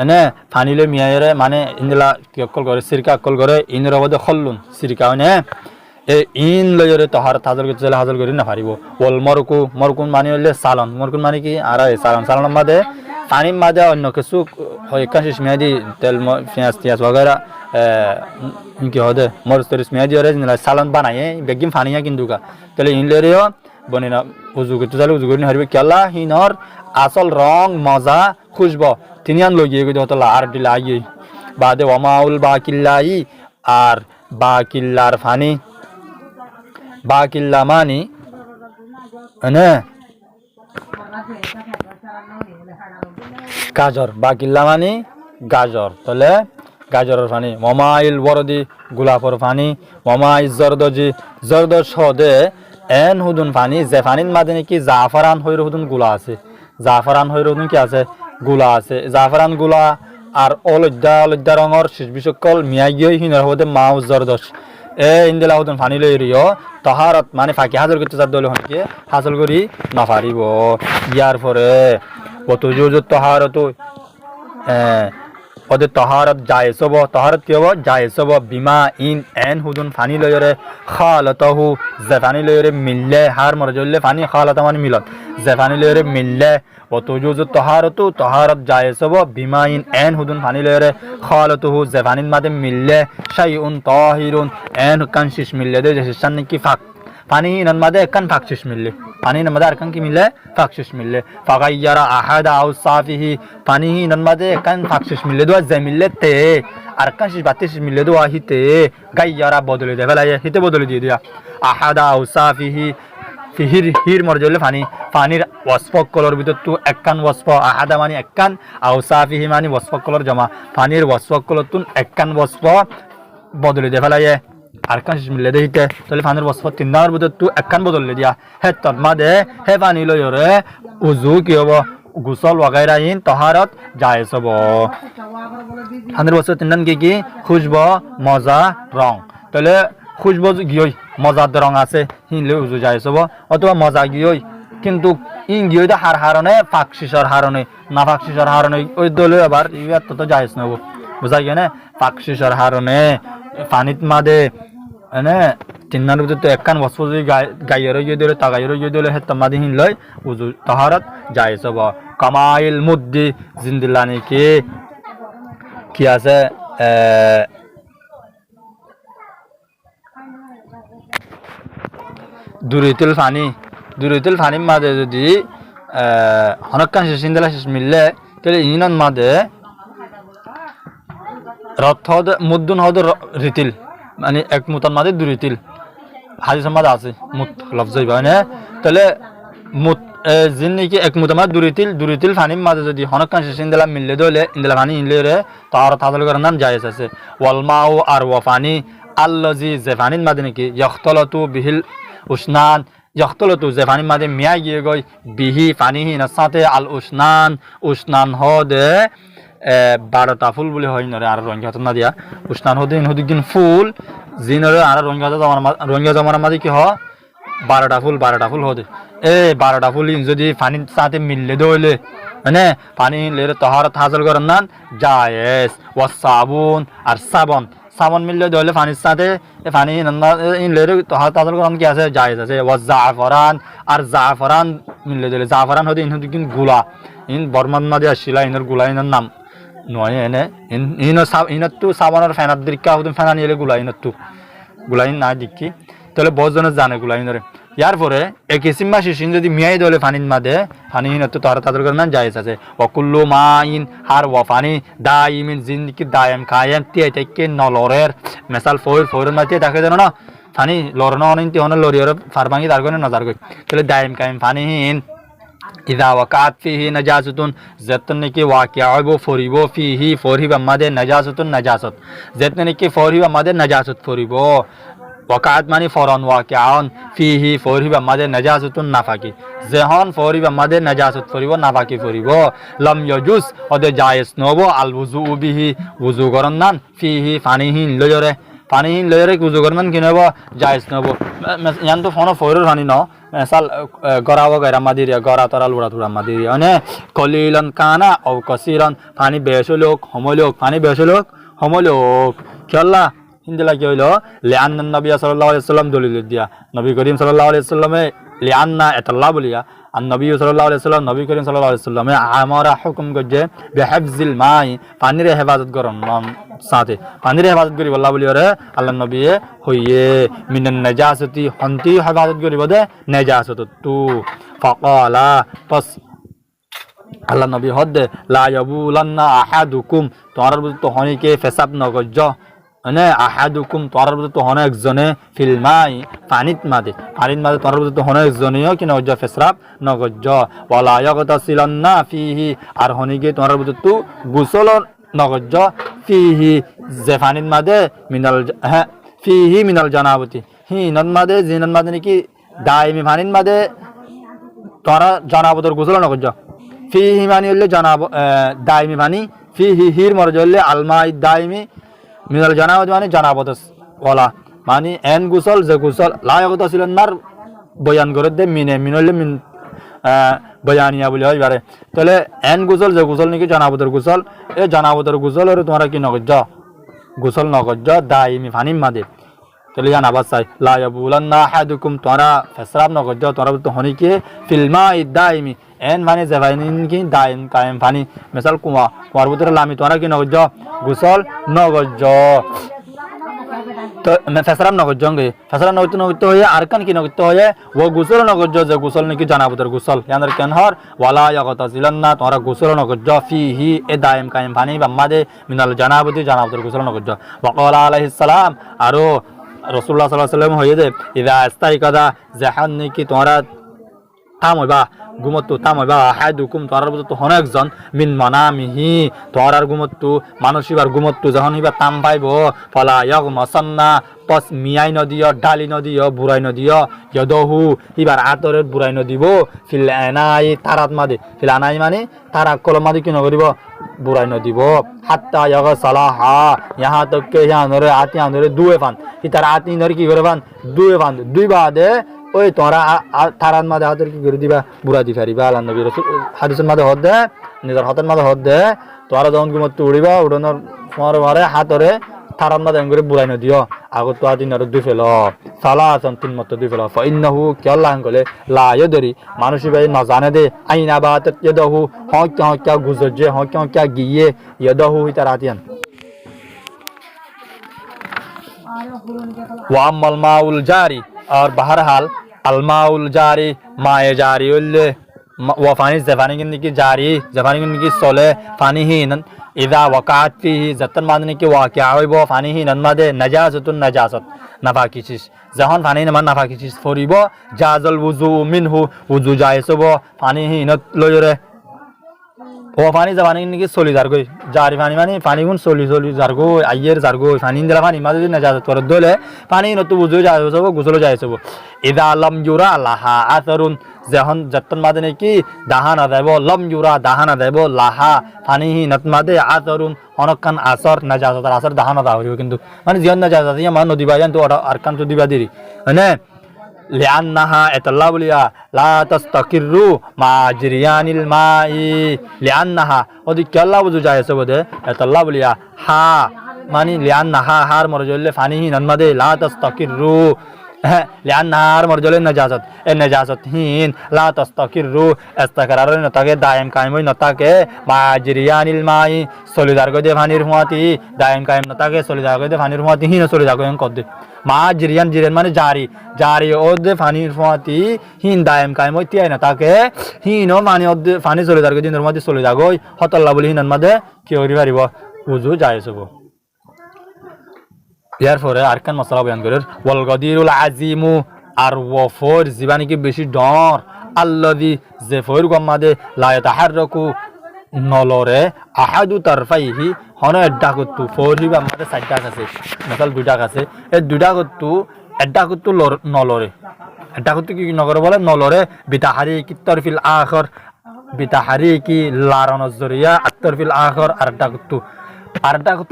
এনে পানিলে মিয়াইরে মানে ইনদিলা কি অকল করে সিরিকা অকল করে ইনের অবদে খল্লুন সিরিকা মানে এ ইন লইরে তাহারাত হাসিল করতে চলে হাসিল করি না পারিব ওয়াল মরকুন মানে হইলে সালন মরকুন মানে কি আর সালন মাঝে পানির মাঝে অন্য কিছু একাশিস মেয়াদি তেল পেঁয়াজ টিয়াজ বগেরা কি হদে মরিচ তরিচ মেয়াদি ওরে সালান বানাইয়ে বেগিম ফানিয়া কিন্তু তাহলে ইনলেরেও বনে না উজু করতে চাইলে উজু করি হারবে কেলা হিনর আসল রং মজা খুশব তিনি আন লগিয়ে গই হতলা আর দিলা আইয়ে বাদে ওমাউল বাকিল্লাই আর বাকিল্লার ফানি বাকিল্লা মানি মানে গাজর বাকিল্লা মানে গাজর তাহলে গাজরের পানি মমাইল বরদি গোলাপর পানি মমাইল জর্দজ সদে এন হুদুন পানি যে পানির মাঝে নাকি জাফরান হইর হুদুন গুলা আছে জাফরান হইর হুদুন কি আছে গুলা আছে জাফরান গুলা আর অলদ্দা রঙর শিশবিসকল মিয়াই গিয়ে হিনর হতে মাউ জর্দজ এ ইন্দিলা হুদুন পানি লই রিও তাহারত মানে ফাঁকি হাজর করতে চার দল হনকে হাসল করি না পারিব ইয়ার পরে কত জোর তাহারত ওদের তহারত জায়েজ হব তহারত কি হব জায়েজ হব বিমা ইন এন হুদুন ফানি লয়রে খালাতাহু যে ফানি লয়রে মিললে হার মরজলে ফানি খালাতা মানে মিলত যে ফানি লয়রে মিললে ও তুজুজু তহারতু তহারত জায়েজ হব বিমা ইন এন হুদুন ফানি লয়রে খালাতুহু যে ফানির মাঝে মিললে শাইউন তাহিরুন এন কান শিশ মিললে দে যে শিশান নাকি ফাক পানি ইনার মাঝে একান ফাকশিস মিললে পানি ইনার মাঝে আরকান কি মিললে ফাকশিস মিললে ফাগাইয়ারা আহাদা আউসাফিহি পানি ইনার মাঝে একান ফাকশিস মিললে দোয়া যে মিললে তে আরকান শিস বাতিস মিললে দোয়া হিতে গাইয়ারা বদলে দে ফেলাইয়া হিতে বদলে দিয়ে দিয়া আহাদা আউসাফিহি ফিহির হির মরজলে ফানি ফানির ওয়াসফ কলর ভিতর তু একান ওয়াসফ আহাদা মানে একান আউসাফিহি মানে ওয়াসফ কলর জমা ফানির ওয়াসফ কলর তুন একান ওয়াসফ বদলে দে ফেলাইয়া আরকান শিস মিললে দেহিতে তাহলে ফানির ওয়াসফ তিন নাম্বার ভিতর তু একান বদলে দিয়া হে তদমা দে হে পানি লয়রে উজু কি হব গুসল ওয়াগাইরা ইন তহারত জায়েজ হব ফানির ওয়াসফ তিন নাম কি খুশব মজা রং তাহলে খুশব গিয়ে মজার রং আছে হিনলে উজু জায়েজ হব অথবা মজা গিয়ে কিন্তু ইন গিয়ে তো হারণে ফাঁক শিশর হারণে না ফাঁক শিশর হারণে ওই দলে আবার ইয়াত তো জায়েজ নেব বুঝা গিয়ে না ফাঁক শিশর হারণে পানিত মাদে এনে তিন্নার ভিতরে তো একখান বস্প যদি গাইয়ের গিয়ে দিলে তা গাইয়ের গিয়ে দিলে হেত মাদি হিন লয় উজু তাহারত জায়েজ হব কামাইল মুদ্দি জিন্দিল্লানি কি আছে দুরিতুল ফানির মাঝে যদি হনকান শেষ ইন্দালা শেষ মিললে তাহলে ইনন মাঝে রথ মুদ্দুন হদ রিতিল মানে এক মুতার মাঝে দুরিতিল হাদিসের মাঝে আছে মুত লফজ না তাহলে মুত জিন নাকি এক মুতার মাঝে দুরিতিল ফানির মাঝে যদি হনকান শেষ ইন্দালা মিললে দলে ইন্দালা ফানি ইনলে রে তার তাদল করার নাম জায়েজ আছে ওয়ালমাউ আর ওয়াফানি আল্লাজি যে ফানির মাঝে নাকি ইখতালাতু বিহিল উসনান ইখতালাতু যে ফানির মাঝে মিয়া গিয়ে গই বিহি ফানিহি না সাথে আল উসনান হদে 12টা ফুল বলে হয় না আর রঙিয়া হতো না দিয়া উসনান হদে ইনদিন ফুল জিনরে আর রঙিয়া জমার মাঝে কি হ 12টা ফুল হদে 12টা ফুল যদি ফানির সাথে মিললে দইলে মানে পানি লেরে তাহারত হাসিল করার নাম জায়েজ ওয়া সাবুন আর সাবন মিললে দইলে পানির সাথে পানি লেরে তাহারত হাসিল করার কি আছে জায়েজ আছে ওয়া জাফরান মিললে দইলে জাফরান হদে ইনদিন গুলা বর্মান মাঝে আসিলা ইনর গুলা ইনর নাম নয় এনে ইনতু সাবানের ফ্যানার দিকা হদুন ফ্যানা নিলে গুলাইন না দিকি তাহলে বহুজনে জানে গুলাইনরে ইয়ার পরে একিসিম্মা শিশিন যদি মিয়াই দলে ফানির মাঝে ফানি হিনতো তাদের করে না জায়েজ আছে ওকুল্লু মাইন হার ওয়া ফানি দাইমিন জিন্দিকি দায়াম কায়াম তিয়াই থেকে নলরের মেসাল ফোরের মাঝে থাকে জানো না ফানি লরনা অনিন্তি হন লরিয়র ফারবাঙ্গি তার করে নজার কই তাহলে দায়াম কায়াম ফানি হিন ইদা ওয়াকাত ফিহি নাজাসাতুন যেতনে কি ওয়াকিয়া হইব ফরিব ফিহি ফরিব আমাদের নাজাসাত যেতনে কি ফরিব আমাদের নাজাসাত ফরিব ওয়াকাত মানে ফরন ওয়াকিয়ান ফিহি ফরিব আমাদের নাজাসাতুন নাফাকি যেহন ফরিব আমাদের নাজাসাত ফরিব নাফাকি ফরিব লাম ইয়াজুস ওদের জায়েজ নব আল ওযু বিহি ওযু করন নান ফিহি ফানিহি লয়রে ওযু করন কি নব জায়েজ নব ইয়ান তো ফোন ফরির ফানি ন সাল গরাও গরা মাদিরিয়া গরা তরা লুড়া থুড়া মাদিরিয়া মানে কলিলান কানা ও কসিরান পানি বেশলোক হমলোক খেলা হিন্দিলা কি হইল লিআন্না নবী সাল্লাল্লাহু আলাইহি ওয়াসাল্লাম দলিল দিয়া নবী করিম সাল্লাল্লাহু আলাইহি ওয়াসাল্লামে লিআন্না এতাল্লাহ বলিয়া আর নবী সাল্লাল্লাহু আলাইহি ওয়াসাল্লাম নবী করিম সাল্লাল্লাহু আলাইহি ওয়াসাল্লামে আমরা হুকুম গজে বিহিফজিল মাই পানির হেফাজত করন সাথে পানির হেফাজত করি আল্লাহ বলিয়া রে আল্লাহ নবী হইয়ে মিনান নাজাসাতি হন্তি হেফাজত করিব দে নাজাসাত তু ফাকালা পাস আল্লাহ নবী হদে লা ইয়াবুলান্না আহাদুকুম তোরার তো হনিকে ফেসাব নগজ মানে আহাদুকুম তোরার তো হন একজনে ফিলমাই পানির মাঝে তোরার তো হন একজনেও কি নগজ ফেসরাব নগজ ওয়ালা ইয়াগতাসিলান্না ফিহি আর হনিকে তোরার তো গোসল নগজ ফিহি যে পানির মাঝে ফিহি মিনাল জানাবতি হিনন মাঝে জিনন মাঝে নাকি দাইমি পানির মাঝে তোরা জানাবতর গোসল নগজ ফিহি মানি হলে জানাব দাইমি পানি ফিহি হির মরজ হলে আলমাই দাইমি মিনাল জানাবত মানে জানাবত ওলা মানে এন গুসল যে গুসল লায়গত ছিলেন নার বয়ান করে দে মিনে মিনলে মিন বয়ানিয়া বলে হয় বারে তাহলে এন গোসল যে গোসল নাকি জানাবতের গোসল এই জানাবতের গোসলের তোমরা কি নগজ গোসল নগজ দাইমি ফানিম মাদে তাহলে জানাবার চাই লায়াবুলান্না আহাদুকুম তোমরা ফেসরাব নগজ তোমরা তো হনিকে ফিলমা দাইমি এন মানে যে ফাইনিন কি দাইম কায়েম ফানি মিসাল কুয়ার ভিতরে লামি তোমরা কি নগজ গোসল নগজ তো ফেসরাম নগজঙ্গে ফেসরাম নগতে হয়ে আরকান কি নগতে হয়ে ও গোসল নগজ যে গোসল নাকি জানাবতের গোসল ইয়াদের কেন হর ওয়ালা ইয়াগতাসিলান্না তোমরা গোসল নগজ ফিহি এ দাইম কায়েম ফানি বাম্মাদে মিনাল জানাবতের গোসল নগজ ওয়াকালা আলাইহিস সালাম আরো রাসূলুল্লাহ সাল্লাল্লাহু আলাইহি ওয়াসাল্লাম হয়ে দে ইদা ইস্তাইকাদা জাহান নাকি তোমরা থামবা ঘুমত্তু থামবা আহাদুকুম তোরার বুঝ তো হন একজন মিন মানামিহি তোরার ঘুমত্তু মানসিবার ঘুমত্তু যখন ইবা তাম পাইব ফলা ইয়াগমাসান্না পস মিয়াই নদিও ডালি নদিও বুড়াই নদিও ইয়দহু ইবার আতরে বুড়াই নদিব ফিল আনাই তারাত মাদে ফিল আনাই মানে তারা কলম মাদে কি নকরিব বুড়াই নদিব হাত্তা ইয়াগ সালাহা ইহা তক ইহা নরে আতি আনরে দুয়ে ফান ই তার আতি নরে কি করে ফান দুয়ে ফান দুই বাদে ওই তোরা তারার মাঝে হাতের কি করে দিবা বুড়া দি ফারিবা আল্লাহ নবী রাসূল হাদিসের মাঝে হদ দে নিজের হাতের মাঝে হদ দে তোরা যখন ঘুমত উড়িবা উড়ানোর তোমার মারে হাতরে তারার মাঝে এম করে বুড়াই নদিও আগত তো আদিন আর দুই ফেল সালা আসন তিন মত দুই ফেল ফাইন্নাহু কেল্লাহ গলে লা ইদরি মানুষই ভাই না জানে দে আইনা বাত ইদহু হক গুজরজে হক গিয়ে ইদহু তার আদিয়ান ওয়া আম্মাল মাউল জারি और बहरहाल अलमाउल जारी माए जारी उल्ले व फानी जफानी की जारी जफानी की सोले फानी ही नन इदा वकात फी जतन मादने की वाक़या होय बो फानी ही नन मादे नजासतुन नजासत नफा की चीज जहन फानी न मान नफा की चीज फरिबो जाजल वुजू मिनहु वुजू जायसबो फानी ही न लयरे ও পানি জানি নাকি চলি যার গই জারি পানি মানে পানি গুণ চলি যার গো আইয়ের যার গো পানি দিলা পানি মাঝে যদি না যা তোর দলে পানি নতু বুঝে যায় সব গোসল যায় সব ইদা লম ইউরা লাহা আতরুন যখন যতন মাদে নাকি দাহানা দেব লম ইউরা দাহানা দেব লাহা পানি হি নত মাদে আতরুন অনকান আসর না যা তার আসর দাহানা দা হইব কিন্তু মানে জিয়ন না যা ইয়া মান নদী বাজান তো আরকান তো দিবা দিরি মানে লিআন্নাহা এতাল্লাবুলিয়া লা তাস্তাকিরু মা জিরিয়ানিল মাই লিআন্নাহা ওদি কেল্লা বুঝু যায় সবদে এতাল্লাবুলিয়া হা মানে লিআন্নাহা হার মরজলে ফানিহি ননমাদে লা তাস্তাকিরু লিআন্নাহা হার মরজলে নাজাসাত এ নাজাসাত হিন লা তাস্তাকিরু ইস্তাকরার নতাকে দায়েম কায়েম হই নতাকে মা জিরিয়ানিল মাই সলিদার গদে ফানির হুয়াতি দায়েম কায়েম নতাকে সলিদার গদে ফানির হুয়াতি হিন সলিদার গদে কদে মা জিরিয়ান মানে জারি ওদে ফানির ফুয়াতি হিন দায়েম কায়েম হইতে আয় না তাকে হিনও মানে ওদে ফানি চলে যার দিনের মধ্যে চলে যাগই হতল্লা বলি হিনার মধ্যে কি করি পারিব উজু যায় সব ইয়ার পরে আরকান মশলা বয়ান করে ওয়াল গদিরুল আজিমু আর ওয়ফর জীবানি কি বেশি ডর আল্লাযী যে ফর গমাদে লা ইয়াতাহাররাকু নলরে আহাদু তারফাইহি হন এড্ডা করতু ফৌরি বা আমাদের চারটা আছে মেসাল দুইটা আছে এই দুইটা করতু এড্ডা করতু নলরে এড্ডা করতু কি নগর বলে নলরে বিতাহারি কি তরফিল আখর বিতাহারি কি লারনজ জরিয়া আতরফিল আখর আরডা করতু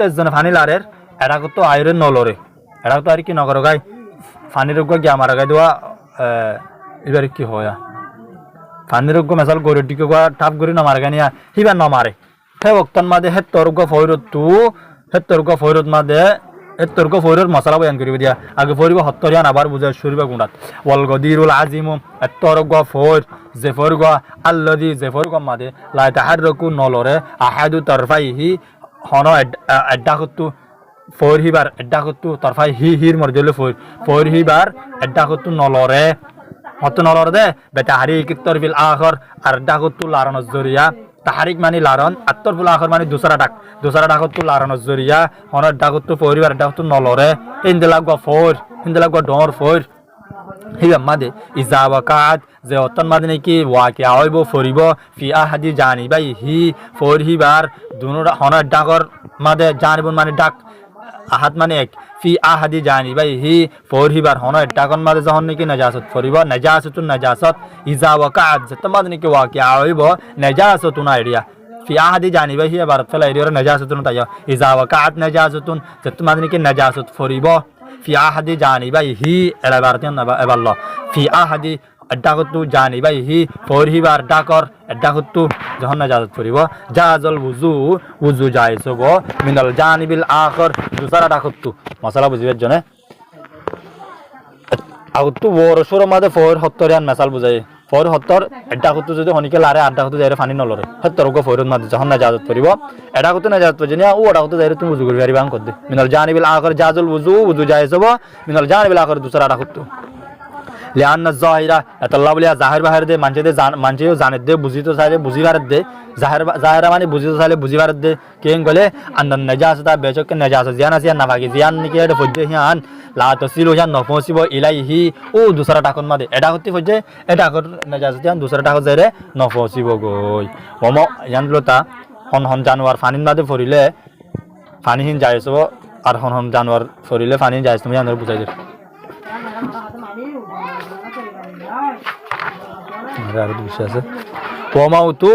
একজন ফানি লারের এডা করতু আইরে নলরে এডা তো আর কি নগর গায় ফানির গো গিয়া মারা গায় দেওয়া এবার কি হয় ফানির গো মেসাল গরুর দিকে গা টাপ গরি না মারা গানিয়া হিবা ন মারে হে বক্তন মাদে হে তর্গ ফয়রত মাদে হে তর্গ ফয়রত মশলা বয়ান করিব দিয়া আগে ফরিব হত্তরিয়ান আবার বুঝাই শুরিবা গুণাত ওয়াল গদিরুল আজিমু তর্গ ফয়র যে ফয়রগ আল্লাযী যে ফয়রগ মাদে লা তাহাররকু নলরে আহাদু তারফাইহি হন এড্ডা করতু ফয়র হিবার এড্ডা করতু তারফাই হির মরজলে ফয়র হিবার এড্ডা করতু নলরে হত নলর দে বেতাহারিক তরফিল আখর আর এড্ডা করতু লারনজ জরিয়া তাহারিক মানে লারন আত্তরফুল আখর মানে দুসরা ডাকত তো লারন জরিয়া হনার ডাকত তো পরিবার ডাকত নলরে ইন্দেলাগ ফোর ইন্দেলাগ ডর ফোর হিবা মাদে ইজা ওয়াকাত যে অতন মাদে নাকি ওয়াকিয়া হইব ফরিব ফি আহাদি জানিবাই হি ফোর হিবার দুনোটা হনার ডাকর মাদে জানিবন মানে ডাক আহাত মানে এক ফি আহাদি জানিবাই হি ফোর হিবার হনার ডাকন মাদে যখন নাকি নাজাসত ফরিব নাজাসত ইজা ওয়াকাত যে তোমাদ নাকি ওয়াকিয়া হইব নাজাসতুন আইডিয়া ফি আহাদি জানিবাই হি বারত ফেলা এরিয়ার নাজাসতুন তাইয়া ইজা ওয়াকাত নাজাসতুন যে তোমাদ নাকি নাজাসত ফরিব ফি আহাদি জানিবাই হি এলা বারতিন এবাল্লাহ ফি আহাদি ডাকতু জানিবাইহি ফরহিবার ডাকর ডাকতু যখন নাজাজত পড়িব জাজল উজু উজু জায়েজ হব মিনাল জানিবিল আখর দুসারা ডাকতু মশলা বুঝিবার জন্য আগতু বড় সর মাঝে ফর হত্তরিয়ান মেসাল বুঝাই ফর হত্তর এটা করতে যদি হনিকে লারে আড্ডা করতে যাই পানি নলরে হত্তর গো ফরের মাঝে যখন নাজাজত পড়িব এটা করতে নাজাজত পড়ছে ও ওটা করতে যাই তুমি উজু করি পারিবা কর দে মিনাল জানিবিল আখর জাজল উজু উজু জায়েজ হব মিনাল জানিবিল আখর দুসারা ডাকতু লিআন্না যাহিরা আল্লাহ বলিয়া জাহির বাহির দে মানছেও জানে দে বুঝিতো চাইলে বুঝিবার দে জাহিরা মানে বুঝিতো চাইলে বুঝিবার দে কেন গলে আন্দান নাজাসতা বেচক নাজাসত জিয়ান আছে না ভাগি জিয়ান নিকে এটা ফজ্জে হিয়ান লা তসিলু হিয়ান নফসিব ইলাইহি ও দুসরা টাকন মাদে এটা করতে ফজ্জে এটা কর নাজাসত হিয়ান দুসরা টাক যাইরে নফসিব গই ওম ইয়ান লতা হন হন জানোয়ার ফানিন মাদে ফরিলে ফানিহীন যাইছব আর হন হন জানোয়ার ফরিলে ফানিহীন যাইছ তুমি আন্দর বুঝাই দে আরো বিষয় আছে ওমাউতু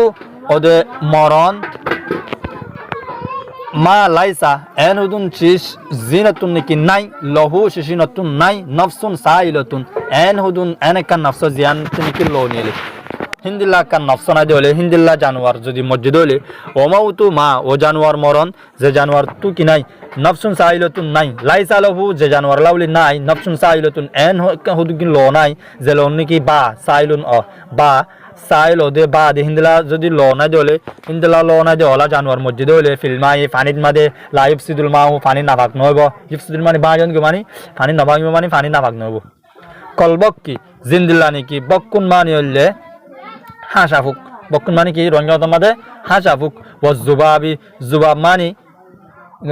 ওদে মরণ মা লাইসা এন হুদুন চিস জিনাতুন নাকি নাই লহু শিশিনাতুন নাই নফসুন সাইলাতুন এন হুদুন এন কান নফস জিয়ান নাকি লো নিলে হিন্দিল্লা কান নফস না দেলে হিন্দিল্লা জানোয়ার যদি মসজিদ হলে ওমাউতু মা ও জানোয়ার মরণ যে জানোয়ার তু কি নাই নফসুন সাইলাতুন নাই লাইসা লহু যে জানোয়ার লাউলি নাই নফসুন সাইলাতুন এন হুদুন কি লো নাই যে লো নাকি বা সাইলুন বা সাইল ওদে বা দে হিন্দিলা যদি লো না দেলে হিন্দিলা লো না দেওয়ালা জানোয়ার মসজিদ হলে ফিল্মাই ফানির মাদে লাইফ সিদুল মাহু ফানি নাভাগ নহব ইফসিদুল মানে বাজন গো মানে ফানি নাভাগিব মানে ফানি নাভাগ নহব কলবক কি জিন্দিল্লা নাকি বক্কুন মানে হইলে হাসাফুক বক্কুন মানে কি রঞ্জত মাদে হাসাফুক ও জুবাবি জুবাব মানে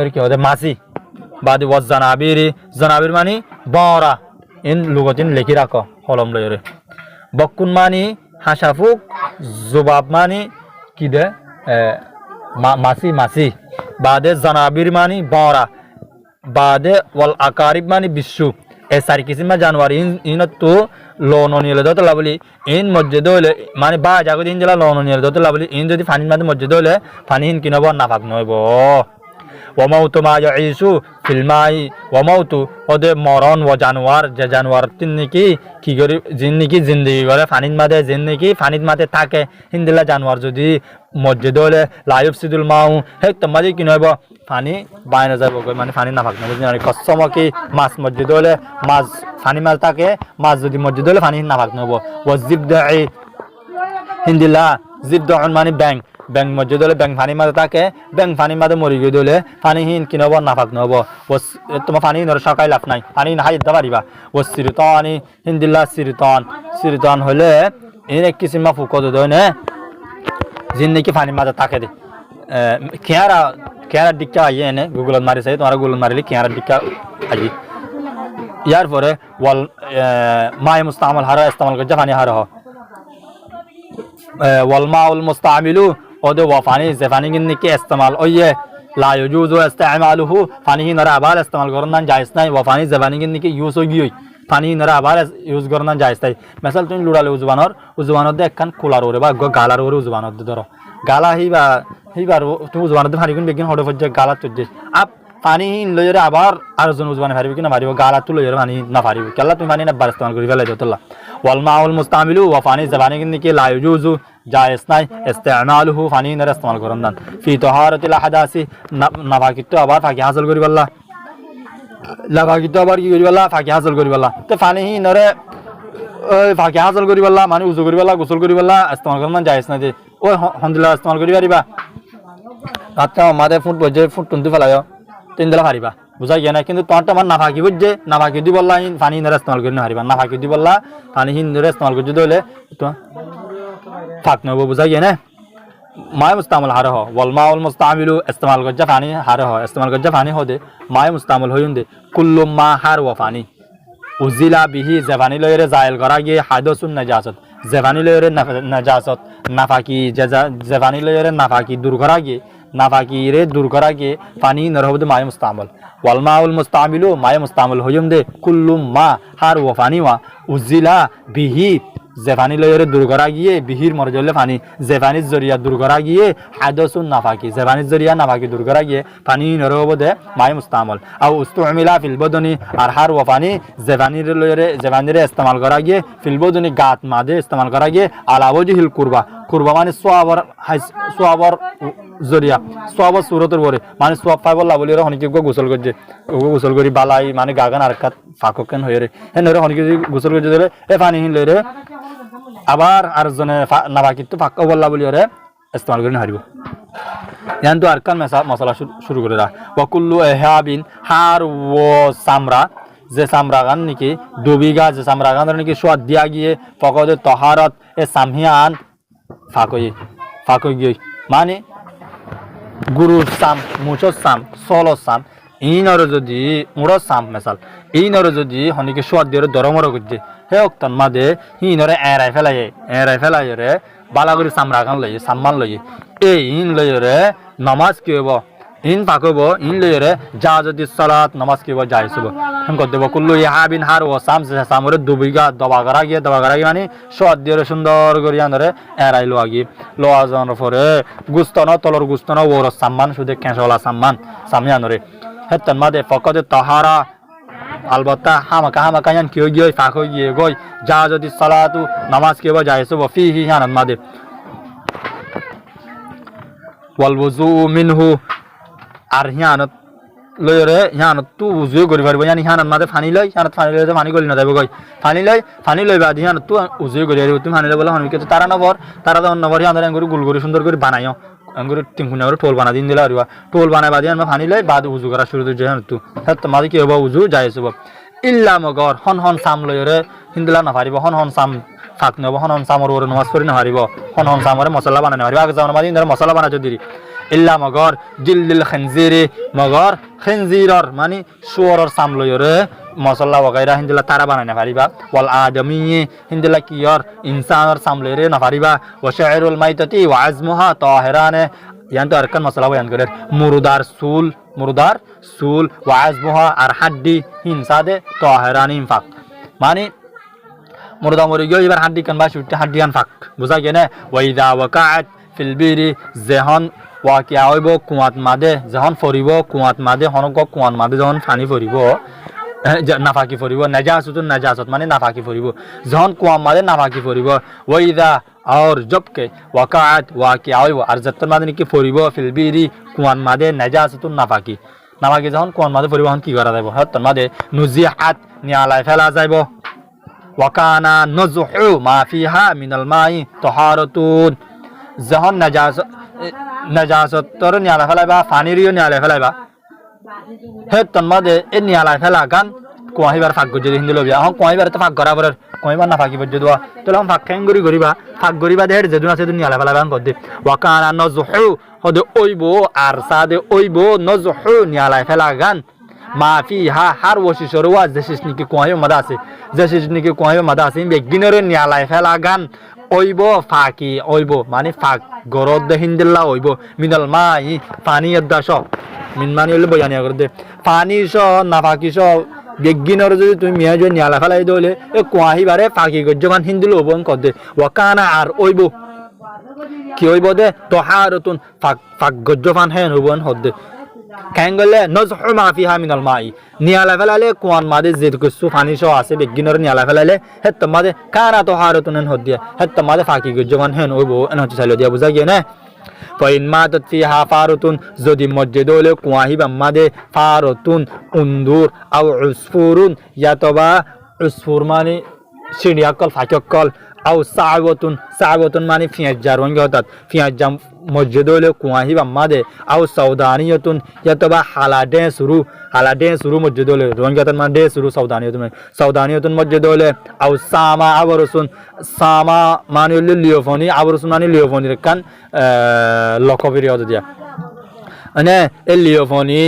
কি হতে মাছি বাদি ও জানাবির মানে বড়া ইন লুগতিন লেখি রাখো কলম লয়রে বক্কুন মানে হাসাফুক জুবাব মানে কি দে মাছি বাদে জানাবির মানে বড়া বাদে ওয়াল আকারিব মানে বিশ্বু এ সারি কিসিমা জানোয়ার ইন তো লোন নিলে দত লাবলি ইন মসজিদ হলে মানে বা জাগো দিন জেলা লোন নিলে দত লাবলি ইন যদি ফানির মাঝে মসজিদ হলে ফানি হিন কিনব নাফাক নইব ওমাউতু মা ইয়াইসু ফিলমাই ওমাউতু ওদে মরণ ও জানোয়ার যে জানোয়ার তিন নাকি কি করি জিন নাকি জিন্দগি করে ফানির মাঝে জিন নাকি ফানির মাঝে থাকে হিন্দিলা জানোয়ার যদি মসজিদ হলে লাইফ সিদুল মাউ হে তোমাদের কি নইব ফানি বাইরে যাব মানে ফানি নাফাক নইব মানে কসম কি মাছ মসজিদ হলে মাছ ফানি মাছ থাকে মাছ যদি মসজিদ হলে ফানি নাফাক নইব ও জিবদাই হিন্দিলা জিবদাউন মানে ব্যাংক ব্যাংক মসজিদ হলে ব্যাংক ফানি মাঝে থাকে ব্যাংক ফানি মাঝে মরি গিয়ে দিলে ফানিহীন কিনব নাফাক নহব ও তোমার ফানি নরে সকাই লাভ নাই ফানি না হাইতে পারিবা ও সিরতনি হিন্দিল্লা সিরতন হলে এর এক কিসিমা ফুকত দনে জিন নাকি ফানি মাঝে থাকে দে কেয়ারা ডিক্কা আইয়ে এনে গুগলত মারি চাই তোমার গুগলত মারিলে কেয়ারা ডিক্কা আই ইয়ার পরে ওয়াল মায় মুস্তামাল হারা ইস্তেমাল করছে ফানি হারা ওয়াল মাউল মুস্তামিলু ওদে ওয়াফানি যে ফানি কিনকে ইস্তেমাল ওয়ে লা ইউজুজু ইস্তেমালুহু ফানি নরা আবার ইস্তেমাল করনা জায়েজ নাই ওয়াফানি যে ফানি কিনকে ইউজ হই ফানি নরা আবার ইউজ করনা জায়েজ নাই মিসাল তুমি লুড়ালে উজবানর দে একখান কুলার ওরে বা গালার ওরে উজবানর দে ধরো গালা হিবার তুমি উজবানর দে ফানি কিন বেগিন হড়ে ফজ্জে গালা তুজে আপ পানি লইরে আবার আর জন উজবানে ফারিব কি না মারিব গালা তু লইরে পানি না ফারিব কেলা তুমি পানি না বার ইস্তেমাল করি ফেলাই দতলা ওয়াল মাউল মুস্তামিলু ওয়া ফানি জাবানি কিনকে লা ইউজুজু জায়েজ নাই ইস্তেমালুহু ফানি নরা ইস্তেমাল করন দান ফি তাহারাতিল আহদাসি নাফাকিত আবার ফাকি হাসিল করি বল্লা লাফাকিত আবার কি করি বল্লা ফাকি হাসিল করি বল্লা তে ফানি নরে ওই ফাকি হাসিল করি বল্লা মানে উজু করি বল্লা গোসল করি বল্লা ইস্তেমাল করন জায়েজ নাই যে ওই হন্দিলা ইস্তেমাল করি পারিবা রাত মাদে ফুট বজে ফুট তুনতে ফেলায় তিন দিলা পারিবা বুঝা গিয়া না কিন্তু তোমারটা আমার নাফাকি বুঝছে নাফাকি দি বললা পানি নরে ইস্তেমাল করি না পারিবা নাফাকি দি বললা পানি হিন নরে ইস্তেমাল করতে দিলে তো ফাক নব বুঝা গিয়া না মায় মুস্তামিল হারে হ ওয়াল মাউল মুস্তামিলু ইস্তেমাল করছে পানি হারে হ ইস্তেমাল করছে পানি হদে মায় মুস্তামিল হইন্দে কুল্লু মা হার ওয়া পানি উজিলা বিহি জাবানি লয়রে জায়েল করা গিয়ে হাদসুন নাজাসত জাবানি লয়রে নাজাসত নাফাকি জাবানি লয়রে নাফাকি দূর করা গিয়ে নাফাকি রে দূর করা গিয়ে পানি নরহবদ মায় মুস্তামিল ওয়াল মাউল মুস্তামিলু মায় মুস্তামিল হইম দে কুল্লু মা হার ওয়া পানি ওয়া উজিলা বিহি যে পানি লইরে দূর করা গিয়ে বিহির মরজলে পানি যে পানির জরিয়া দূর করা গিয়ে হাদসুন নাফাকি যে পানির জরিয়া নাফাকি দূর করা গিয়ে পানি নরবদে মাই মুস্তামল আও উস্তুমিলা ফিল বদনি আর হার ওয়া পানি যে পানির লইরে যে পানিরে ইস্তেমাল করা গিয়ে ফিল বদনি গাত মাদে ইস্তেমাল করা গিয়ে আলা ওয়াজহিল কুরবা মানে সোয়াবর জরিয়া সোয়াবর সুরতের পরে মানে সোয়াব পাই বললা বলি হনিকে গোসল করছে গোসল করি বালাই মানে গাগান আর কাত ফাঁকেন হয়ে রে হেন হনিকে গোসল করছে ধরে এ পানি হিন লইরে আবার আর জনে নাবাকিত ফাঁকা বললা বলি ওরে ইস্তেমাল করে হারিব ইয়ান তো আরকান মশলা শুরু করে রা ওয়াকুল্লু ইহাবিন হার ও সামরা যে সামরা গান নাকি ডুবিগা যে সামরা গান নাকি সোয়াদ দিয়া গিয়ে ফকদে তহারত এ সামহিয়ান ফাঁকই গিয়ে মানে গুরুর সাম মুচর সাম সলর সাম ইনর যদি মুড়র সাম মেসাল ইনর যদি হনিকে সোয়াদ দিয়ে দরমর করছে হে অক্তন মাদে হিনরে এরাই ফেলাই রে বালাগুড়ি সামরা গান লইয়ে সাম্মান লইয়ে এই ইন লইয়ে রে নমাজ কি হইব ইন পাকব ইন লইরে যা যদি সালাত নামাজ কিবা যাইছব हम কত দেব কুল্লু ইহাবিন হার ও সাম সে সামরে দুবিগা দবা করা গিয়ে মানে সদ দিয়ে সুন্দর করি আনরে এরাই লো আগি লো আজন পরে গুস্তন তলর গুস্তন ওর সম্মান সুদে কেশলা সম্মান সামনে আনরে হেতন মাদে ফকদে তাহারা अलबत्ता हामा यान कियो गयो फाखो गयो गय जा যদি সালাতু নামাজ কিবা যাইছব ফিহি হানাত মাদে ওয়াল ওযু মিনহু আর হিয়ানত লয়রে হিয়ানত তু উজু করি পারবো জানি হিয়ানত মাঝে পানি লই পানি গলি না যাইব গই পানি লই বাদ হিয়ানত তু উজু করি আর তুমি পানি লই বলে হনকে তো তারা নবর হিয়ানত আঙ্গুর গুল করে সুন্দর করে বানাইও আঙ্গুর টিঙ্কুনা করে টোল বানা দিন দিলা আরবা টোল বানাই বাদ হিয়ানত পানি লই বাদ উজু করা শুরু করে হিয়ানত তু হাত মাঝে কি হবো উজু যাইছব ইল্লা মগর হন সাম লয়রে হিন্দলা না পারিব হন সাম ফাক নব হন সামর ওরে নামাজ পড়ি না পারিব হন সামরে মশলা বানাই না পারিব আগে যাওয়ার মাঝে ইন্দরা মশলা বানা যদি ইল্লা মগর জিল্লিল খিনজিরি মগর খিনজিরর মানে শুয়রর সামলয়রে মশলা ওগাইরা হিন্দলা তারা বানাই না পারিবা ওয়াল আদমি হিন্দলা কিয়র ইনসানর সামলয়রে না পারিবা ওয়া শাইরুল মাইতাতি ওয়া আজমুহা তাহিরানে ইয়ান তো আরকান মশলা বয়ান করে মুরদার সুল ওয়া আজমুহা আর হাড্ডি হিনসাদে তাহিরানি ইনফাক মানে মুরদা মরি গিয়ে এবার হাড্ডি কান বা শুটে হাড্ডি কান ফাক বুঝা গেনে ওয়াইদা ওয়াকাত ফিল বিরি জেহন ওয়াকিয়া হইব কুয়াত মাদে যখন ফরিব কুয়াত মাদে হনক কুয়াত মাদে যখন পানি ফরিব নাফাকি ফরিব নাজাসত মানে নাফাকি ফরিব যখন কুয়াত মাদে নাফাকি ফরিব ওইদা আর জবকে ওয়াকাত ওয়াকিয়া হইব আর যতন মাদে নাকি ফরিব ফিল বিরি কুয়াত মাদে নাজাসতুন নাফাকি যখন কুয়াত মাদে ফরিব তখন কি করা যাইব হতন মাদে নুজিহাত নিয়ালাই ফেলা যাইব ওয়াকানা নজহু মা ফিহা মিনাল মাই তাহারাতুন যখন নাজাসতর নিয়ালা ফেলাইবা পানিরিও নিয়ালা ফেলাইবা হে তন্মাদে এ নিয়ালা ফেলা গান কুয়াহিবার ফাঁক যদি হিন্দি লবিয়া এখন কুয়াহিবার তো ফাঁক করা পরে কুয়াহিবার না ফাঁকিবার যদি তাহলে ফাঁক খেঙ্গুরি করিবা ফাঁক করিবা দেহের যেদিন আছে নিয়ালা ফেলাইবা কদ্দে ওয়াকানা নজহু হদে ওইব আর সাদে ওইব নজহু নিয়ালা ফেলা গান মাফি হার ওশিসর ওয়া জেসিস নিকি কুয়াহিবার মাদা আছে বেগিনরে নিয়ালা ফেলা গান ওইব ফাঁকি ওইব মানে ফাঁক গরদ হিন্দিল্লা ওইব মিনাল মাই পানি দাস মিন মানে হলে বয়ানি করে পানি স না ফাঁকি স বেগিনর যদি তুমি মিয়া যদি নিয়ালা ফেলাই দলে এ কুয়াহিবারে ফাঁকি গজ্জমান হিন্দিল ওব কর দে ওয়াকানা আর ওইব কি ওইব দে তহারতুন ফাঁক গজ্জফান হেন ওবন হদ দে কেঙ্গলে নজহু মা ফিহা মিনাল মাই নিয়ালা ফেলালে কুয়ান মাদে যেত কিছু পানি সহ আছে বেগিনর নিয়ালা ফেলালে হেত মাদে কানা তহারতুন হদ দিয়া হেত মাদে ফাঁকি গজ্জমান হেন ওইব এন হচ্ছে চাইলো দিয়া বুঝা গিয়ে না ফাইন মাতাত ফিহা ফারতুন যদি মসজিদ হলে কুয়াহিবা মাদে ফারতুন উন্দুর আও উসফুরুন ইয়াতবা উসফুর মানে সিডিয়াকল ফাঁকল আও সাবতুন মানে ফিয়াজ্জা রঙ হঠাৎ ফিয়াজ্জা মসজিদ হলে কুয়াহিবা মাদে আও সাউদানিয়তুন ইয়াতবা হালাডে শুরু মসজিদ হলে রঙ হঠাৎ মানে শুরু সাউদানিয়তুন মসজিদ হলে আও সামা আবরসুন সামা মানে হলে লিওফনি আবরসুন মানে লিওফনির কান লকবিরিয়ত দিয়া মানে এই লিওফনি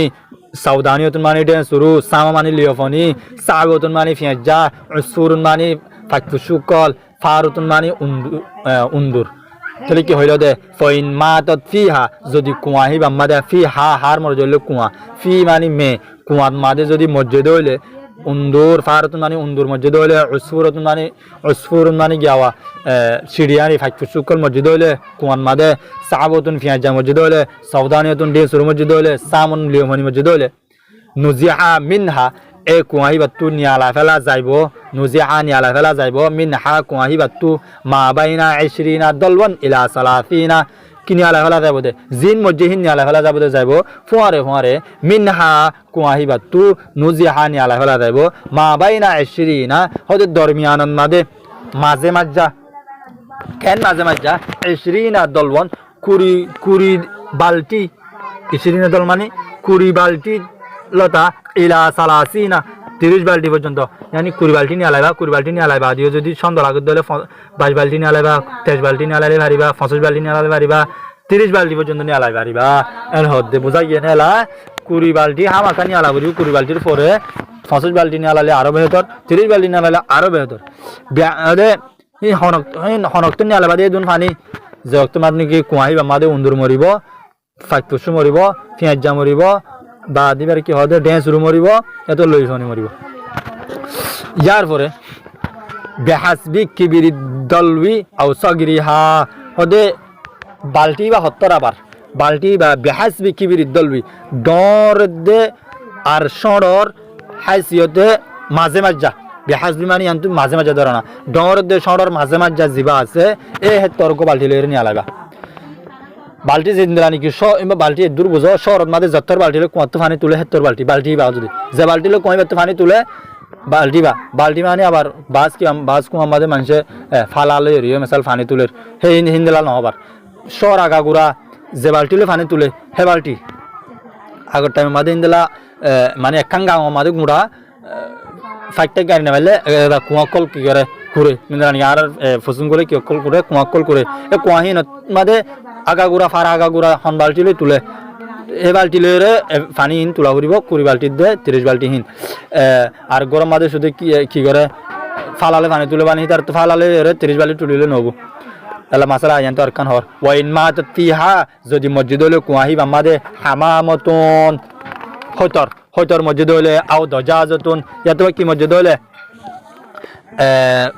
সাউদানিয়তুন মানে ডে শুরু সামা মানে লিওফনি সাবতুন মানে ফিয়াজ্জা উসফুরুন মানে ফাকফুসুকল ফারুতুন মানে উন্দুর তাহলে কি হইল দে ফইন মাতাত ফিহা যদি কুয়াহিবা মাদে ফিহা হার মর জলে কুয়া ফি মানে মে কুয়াত মাদে যদি মসজিদ হইলে উন্দুর ফারতুন মানে উন্দুর মসজিদ হইলে উসফুরতুন মানে গিয়াওয়া সিরিয়ানি ফাইকুসুকল মসজিদ হইলে কুয়ান মাদে সাহাবতুন ফিয়াজা মসজিদ হইলে সাউদানিয়তুন ডে সুর মসজিদ হইলে সামন লিওমানি মসজিদ হইলে নুজিহা মিনহা এ কুয়াহি বাত্তু নিয়ালা ফেলা যাইব নুজিহা নিয়ালা ফেলা যাইব মিনহা কুয়াহি বাত্তু মা বাইনা 20 দলওয়ান ইলা 30 কি নিয়ালা ফেলা যাব দে জিন মসজিদ নিয়ালা ফেলা যাব দে যাইব ফুয়ারে মিনহা কুয়াহি বাত্তু নুজিহা নিয়ালা ফেলা যাইব মা বাইনা 20 হদে দরমিয়ানন মাদে মাঝে মাজ্জা কেন মাঝে মাজ্জা 20 দলওয়ান কুড়ি বালতি 20 দল মানে 20 বালতি লতা ইলা 30 বালতি পর্যন্ত yani 20 বালতি নিয়ে আলাইবা 20 বালতি নিয়ে আলাইবা দিও যদি সন্ধ্যা লাগত দলে 22 বালতি নিয়ে আলাইবা 23 বালতি নিয়ে আলাইলে পারিবা 25 বালতি নিয়ে আলাইলে পারিবা 30 বালতি পর্যন্ত নিয়ে আলাইবা পারিবা এর হদ্দে বুঝা গিয়ে নেলা 20 বালতি হামাকা নিয়ে আলাইবা 20 বালতির পরে 25 বালতি নিয়ে আলাইলে আরো বেহতর 30 বালতি নিয়ে আলাইলে আরো বেহতর আদে এই হনক নিয়ে আলাইবা দিয়ে দুন পানি যে ওক্ত মাদনি কি কুয়াইবা মাদে উন্দুর মরিব ফাইকুসু মরিব ফিয়াজা মরিব বা দিবার কি হদে ড্যান্স রুম মরিব এত লই শনি মরিব ইয়ার পরে বেহাসবি কিবিরি দলবি আও সগরিহা হদে বালতি বা হত্তর আবার বালতি বা বেহাসবি কিবিরি দলবি ডর দে আর সড়র হাইসিয়তে মাঝে মাজ্জা বেহাসবি মানে আনতু মাঝে মাঝে ধরনা ডর দে সড়র মাঝে মাজ্জা জিবা আছে এ হে তর্ক বালতি লইরে নিয়া লাগা বালতি জিন্দরা নাকি বালতি দূর বুঝো শহরত মাঝে যত্তর বালতি কুয়াত্ত পানি তুলে হেত্তর বালতি বা যদি যে বালতি কয় বাত্ত পানি তুলে বালতি মানে আবার বাস কুয়া মাঝে মানুষে ফালালে এরিয়ে মেসাল পানি তুলে সেই হিন্দিলা নহবার শহর আগাগুড়া যে বালতি পানি তুলে হে বালতি আগর টাইমে মাঝে হিন্দিলা মানে একখান গাঁও মাঝে গুঁড়া ফাইটটা গাড়ি নেবাইলে কুয়া কল কি করে ঘুরে মিন্দানি আর ফসুন করে কি কল করে কুয়া কল করে এ কুয়াহীন মাঝে আগাগুড়া ফারা আগাগুড়া হন বালতি লই তুলে এই বালতি লইরে পানি হিন তোলা করিব 20 বালতি দে 30 বালতি হিন আর গরম মাঝে শুধু কি করে ফালালে পানি তুলে পানি তার ফালালে 30 বালতি তুলিলে নবো তাহলে মাসালা আয়ান তো আরকান হর ওয়াইন মা তিহা যদি মসজিদ হলে কুয়াহি বামাদে হামামতুন হয়তর মসজিদ হলে আও দজাজতুন ইয়াতো কি মসজিদ হলে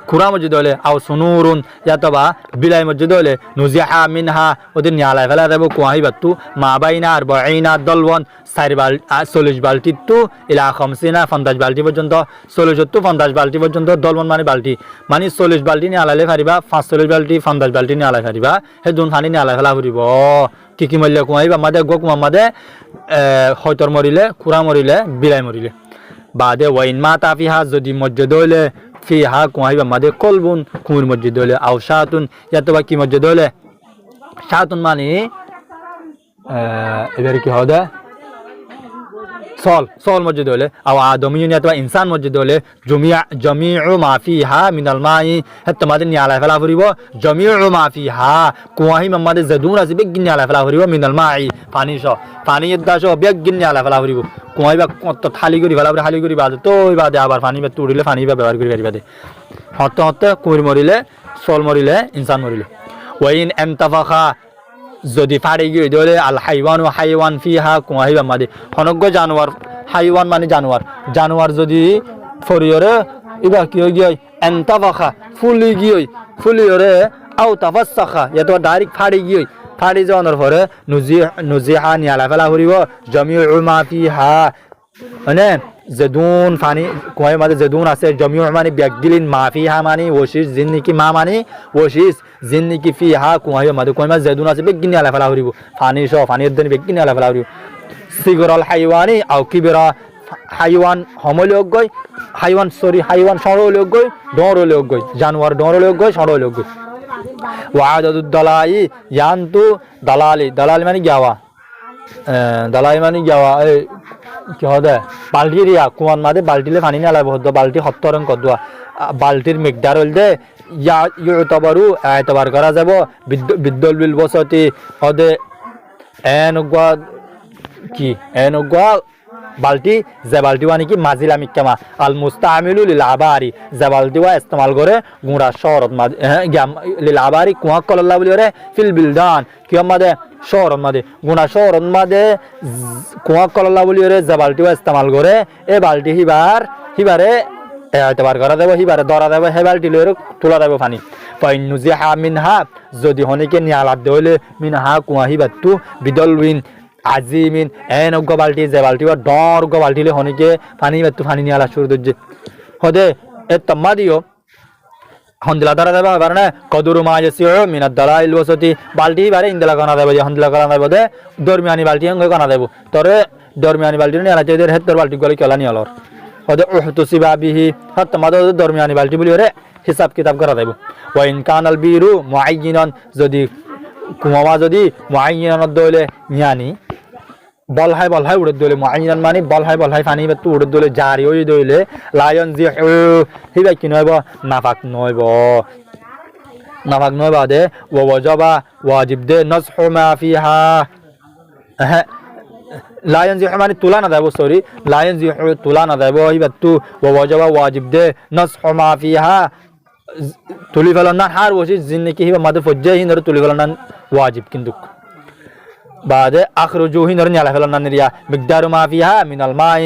খুরা মসজিদ হলে আও সুনুরুন ইয়াতবা বিলাই মসজিদ হলে নুজিহা মিনহা ওদের নিয়ালা ফেলা দেব কুয়াহি বাত্তু মা বাইনা 40 দলওয়ান 40 বালতি তু ইলা 50 বালতি পর্যন্ত 50 বালতি পর্যন্ত দলওয়ান মানে বালতি মানে 40 বালতি নিয়ে আলাইলে পারিবা 45 বালতি 50 বালতি নিয়ে আলাই পারিবা হে দুন পানি নিয়ে আলাই ফেলা ফুরিব কি মরিলে কুয়াইবা মাদে গোক মাদে হয়তর মরিলে খুরা মরিলে বিলাই মরিলে বাদে ওয়াইন মা তাফিহা যদি মসজিদ হইলে ফিহা কুয়াইবা মাদে কলবুন কুমির মসজিদ হইলে আও শাতুন ইয়াতবা কি মসজিদ হইলে শাতুন মানে এবারে কি হদে সল মসজিদ হলে আও আদমিয়ুন ইয়াতবা ইনসান মসজিদ হলে জমিউ মা ফিহা মিনাল মাই হেত মাদে নিয়ালা ফেলা ফুরিব জমিউ মা ফিহা কুয়াহি মাদে জাদুন আছে বেগিন নিয়ালা ফেলা ফুরিব মিনাল মাই পানি দাস বেগিন নিয়ালা ফেলা ফুরিব কুয়াইবা কত থালি করি ফেলা হালি করি বাদে তো ওই বাদে আবার পানি বা তুড়িলে পানি বা ব্যবহার করি পারিবা দে হতে কুমির মরিলে সল মরিলে ইনসান মরিলে ওয়াইন এনতাফাখা যদি ফাড়ি গিয়ে ধরে আল হাইওয়ান ফিহা কুয়াহিবা মাদে হনজ্ঞ জানোয়ার হাইওয়ান মানে জানোয়ার যদি ফরিয়রে ইবা কি হয়ে গিয়ে এনতাফাখা ফুলিয়রে আও তাফাসসাখা ইয়াতো ডাইরেক্ট ফাড়ি যাওয়ার পরে নুজিহা নিয়ালা ফেলা ফুরিব জমিউ মা ফিহা মানে জেদুন পানি কুয়াই মাঝে জেদুন আছে জমিউ মানে ব্যাগদিলিন মা ফিহা মানে ওশিস জিন্নিকি মা মানে ওশিস জিন্নিকি ফিহা কুয়াই মাঝে কুয়াই মাঝে জেদুন আছে বেগিন নিয়ালা ফেলা ফুরিব পানির দিন বেগিন নিয়ালা ফেলা ফুরিব সিগরল হাইওয়ানি আও কিবেরা হাইওয়ান হমলোক গই হাইওয়ান সরলোক গই ডরলোক গই জানোয়ার ডরলোক গই সরলোক গই ওয়াদাদুদ দালাই ইয়ান্তু দালালি মানে গাওয়া এই কি হদে বালতি রিয়া কুয়ান মাদে বালতিলে পানি না লাগবে হদ বালতি হত্তরং কদুয়া বালতির মিকদার হল দে ইউতাবারু এতবার করা যাব বিদ্দল বিল বসতি হদে এনগা বালতি যে বালতি মানে কি মাজিলা মিকামা আল মুস্তামিলু লিল আবারি যে বালতি ওয়া ইস্তেমাল করে গুড়া শহরত লিল আবারি কুয়া কল্লা বলি রে ফিল বিলদান কি আমাদে শহরত মাঝে গুণা শহরত মাঝে কুয়া কললা বলি ওরে যে বাল্টিও ইস্তেমাল করে এই বাল্টি হিবারে এতবার করা দেব হিবারে ধরা দেব হে বাল্টি লইরে তোলা দেব পানি পাইনুজি হা মিনহা যদি হনিকে নিয়ালাত দেইলে মিনহা কুয়া হিবাতু বিদল উইন আজিমিন এন অগ্গ বাল্টি যে বাল্টি বা ডর অগ্গ বাল্টি লে হনিকে পানি বাতু পানি নিয়ালা শুরু দজ্জে হদে এ তম্মা দিও হন্দিলা ধরা দেবা এবার না কদুরু মা ইয়াসিউ মিনাদ দালাইল ওয়াসাতি বাল্টি বারে ইন্দলা কানা দেব যে হন্দিলা কানা দেব দে দরমিয়ানি বাল্টি অঙ্গ কানা দেব তরে দরমিয়ানি বাল্টি নিয়ালা চাইদের হেতর বাল্টি গলি কলা নিয়ালর হদে উহতুসিবা বিহি হাত মাদ দরমিয়ানি বাল্টি বলি ওরে হিসাব কিতাব করা দেব ওয়া ইন কানাল বিরু মুআয়্যিনান যদি কুমা যদি মুআয়্যিনান দইলে নিয়ানি বলহাই উড়ে দইলে মুআয়্যিনান মানে বলহাই পানি বাতু উড়ে দইলে জারি হই দইলে লায়ন জি হিবা কি নয়ব নাফাক নয়ব দে ওয়াজাবা ওয়াজিব দে নসহু মা ফিহা লায়ন জি মানে তুলা না দেব সরি লায়ন জি তুলা না দেব হিবাতু ওয়াজাবা ওয়াজিব দে নসহু মা ফিহা তুলি ফেলান হার ওসি জিন্নকি হিবা মাদে ফজ্জে হিনর তুলি ফেলান ওয়াজিব কিন্তু বাদে আখরুজু হিনর নিয়ালা ফেলান নিয়া মিকদারু মা ফিহা মিনাল মাই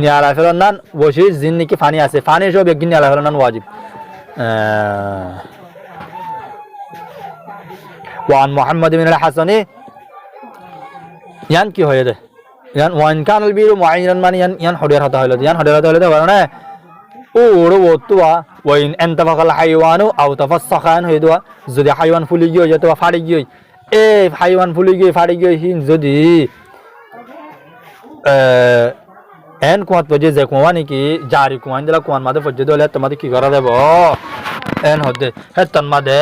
নিয়ালা ফেলান ওসি জিন্নকি পানি আছে পানি সব একদিন নিয়ালা ফেলান ওয়াজিব ওয়ান মুহাম্মদ বিন আল-হাসানি ইয়ান কি হয়ে দে ইয়ান ওয়ান কানাল বিরু মুআয়্যিনান মানে ইয়ান হদিয়ার হতা হলো বারনা ওড়ো ওতুয়া ওয়াইন এন্তাফাকাল হাইওয়ানু আও তাফাসসাখান হইদোয়া যদি হাইওয়ান ফুলি গিয়ে যেত ফাড়ি গিয়ে এ হাইওয়ান ফুলি গিয়ে ফাড়ি গিয়ে হিন যদি এন কুয়াত পজে যে কুয়া নাকি জারি কুয়ান দিলা কুয়ান মাদে পজে দলে তোমাদের কি করা দেব এন হদে হে তন মাদে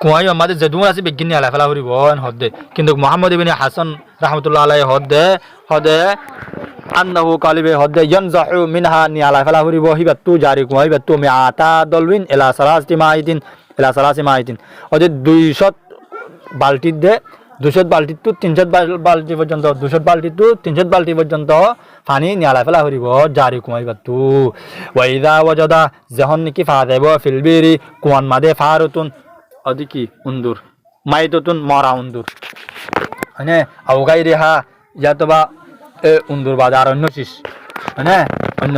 কুয়াই মাদে জেদুন আছে বিজ্ঞানী আলা ফেলা হরিব এন হদে কিন্তু মুহাম্মদ ইবনে হাসান রাহমাতুল্লাহ আলাইহি হদে আন্নাহু কালিবে হদে ইয়ানজাহু মিনহা নিয়ালা ফেলা হরিব হিবাতু জারি কুয়া হিবাতু মিআতা দলউইন ইলা সালাসি মাইতিন হদে 200 বালতি দে 200 বালতি তো 300 বালতি পর্যন্ত 200 বালতি তো 300 বালতি পর্যন্ত পানি নিয়ালা ফেলা হরিব জারি কুয়া হিবাতু ওয়াইদা ওয়াজাদা যখন নাকি ফা দেব ফিলবিরি কুয়ান মাদে ফারুতুন অদিকি উন্দুর মাইতুতুন মরা উন্দুর মানে আওগাই রেহা ইয়াতবা এ উন্দুর বাদে আর অন্য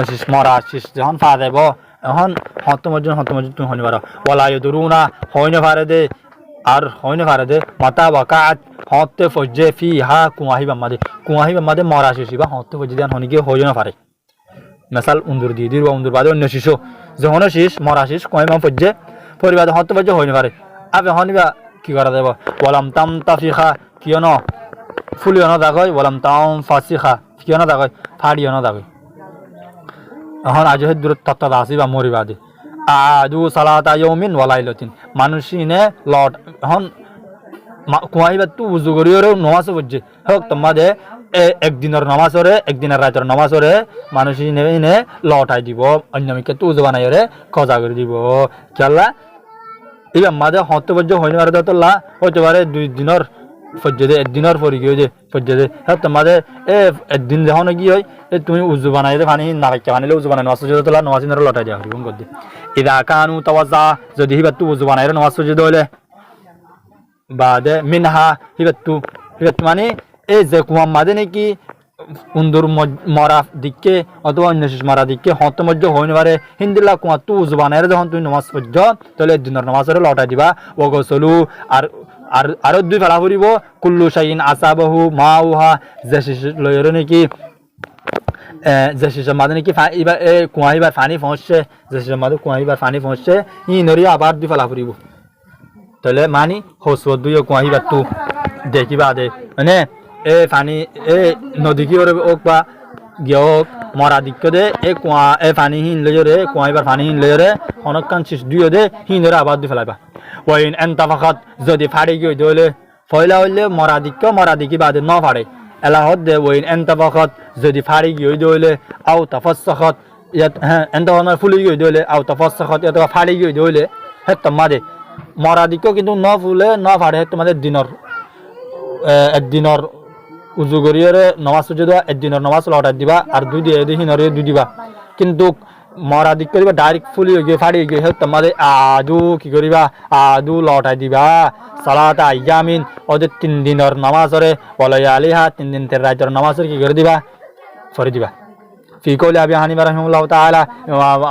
শিস মরা শিস যখন ফা দেব এখন হতমজন তুমি হনিবার ওয়ালা ইদুরুনা হইনে ফারে দে মাতা ওয়াকাত হতে ফজে ফিহা কুয়াহিবা মাদে মরা শিসি বা হতে ফজে দেন হনিকে হইনা ফারে মিসাল উন্দুর দিদির বা উন্দুর বাদে অন্য শিশু যখন শিস মরা শিস কুয়াহিবা ফজে পরিবাদে হতে ফজে হইনে ফারে আবে হনিবা কি করা দেব ওয়ালাম তাম তাফিখা কিয়নো ফুলিও না দাগয় ওয়ালাম তাম ফাসিখা কিয় না দাগয় ফাড়িও না দাগয় এখন আজ দূর তত্ত্ব আসি বা মরিবাদে আদু সালাতা ইয়াউমিন ওয়ালাইলাতিন মানুষিনে লট এখন কুয়াইবা তু উজু করিওরে নমাজ পড়ছে হোক তোমাদে একদিনের নামাজরে একদিনের রাতের নামাজরে মানুষিনে লটাই দিব অন্যমিকে তু উজু বানাইরে কজা করে দিব কেলা এই আমাদের হতে পর্য হইনি পারে তোলা হইতে পারে 2 দিনের ফজ্জে একদিনের পরে গিয়ে যে ফজ্জে হ্যাঁ তোমাদের একদিন যখন কি হয় তুমি উজু বানাই দে পানি না রাখতে বানাইলে উজু বানাই নামাজ সজ্জে তোলা নামাজ লটাই দেওয়া হরিবন করে দিয়ে ইদা কানু তাওয়াজা যদি হিবাত তু উজু বানাই নামাজ সজ্জে দলে বাদে মিনহা হিবাত মানে এই যে কুয়া মাদে নাকি উন্দুর মরা দিকে অথবা অন্য শিশু মারা দিকে হত মধ্য হইনে পারে হিন্দিলা কুয়া তু উজু বানাই যখন তুমি নামাজ পড়ছ তাহলে দিনের নামাজরে লটাই দিবা ও গোসলু আর 2 ফেলা ফুরিব কুল্লু শাইন আসাবাহু মাউহা যে শিশু লয়ের নাকি যে শিশু মাদে নাকি এবার কুয়াইবার পানি পৌঁছছে যে শিশু মাদে কুয়াইবার পানি পৌঁছছে ই নরিয়া আবার 2 ফেলা ফুরিব তাহলে মানি হসব 2 কুয়াইবার তু দেখিবা দে মানে এ পানি এ নদী কি ওক বা গিয়ক মরা দিক্ক দে এ পানি হিন লজরে কুয়াইবার পানি হিন লজরে অনেকক্ষণ শিশ 2 দে হিনরে আবার 2 ফেলাইবা ওয়াইন এন্তাফাকাত যদি ফাড়ি গিয়ে দলে ফয়লা হইলে মরা দিকি বাদে ন ফাড়ে এলাহত দে ওয়াইন এন্তাফাকাত যদি ফাড়ি গিয়ে দলে আও তাফাসসাখাত হ্যাঁ এন্তাফানার ফুলি গিয়ে দলে আও তাফাসসাখাত অথবা ফাড়ি গিয়ে দলে হে তোমাদে মরা দিক্ক কিন্তু ন ফুলে ন ফাড়ে তোমাদের দিনের একদিনের উজু করিয়ে নামাজ সুজে দেওয়া একদিনের নামাজ লটাই দিবা আর 2 দিয়ে হিনরে 2 দিবা কিন্তু মরা দিক করিবা ডাইরেক্ট ফুলি গিয়ে ফাড়ি গিয়ে হেত তোমাদের আদু কি করিবা আদু লটাই দিবা সালাত আইয়ামিন ওদের 3 দিনের নামাজরে বলাই আলিহা 3 দিন তের রাতের নামাজরে কি করে দিবা ফরি দিবা ফি কওলি আবি হানিফা রাহিমাহুল্লাহ তাআলা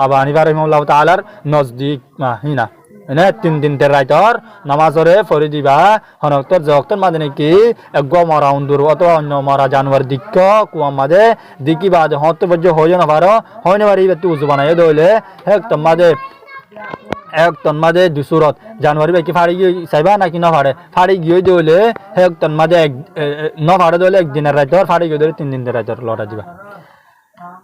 আবু হানিফা রাহিমাহুল্লাহ তাআলার নজদিক হিনা এনে 3 দিন তের রাতের নামাজরে ফরি দিবা হনক্তর জক্তর মাঝে নাকি এক মরা উন্দুর অথবা অন্য মরা জানোয়ার দিক্ক কুয়ার মাঝে দিকি বাদে হত বজ্জ হয়ে না পারো হয় না পারি একটু উজু বানাই দইলে এক তন মাঝে দুসুরত জানুয়ারি বাকি ফাড়ি গিয়ে চাইবা নাকি ন ফাড়ে ফাড়ি গিয়ে দইলে এক তন মাঝে ন ফাড়ে দইলে একদিনের রাতের ফাড়ি গিয়ে দইলে 3 দিনের রাতের লটা দিবা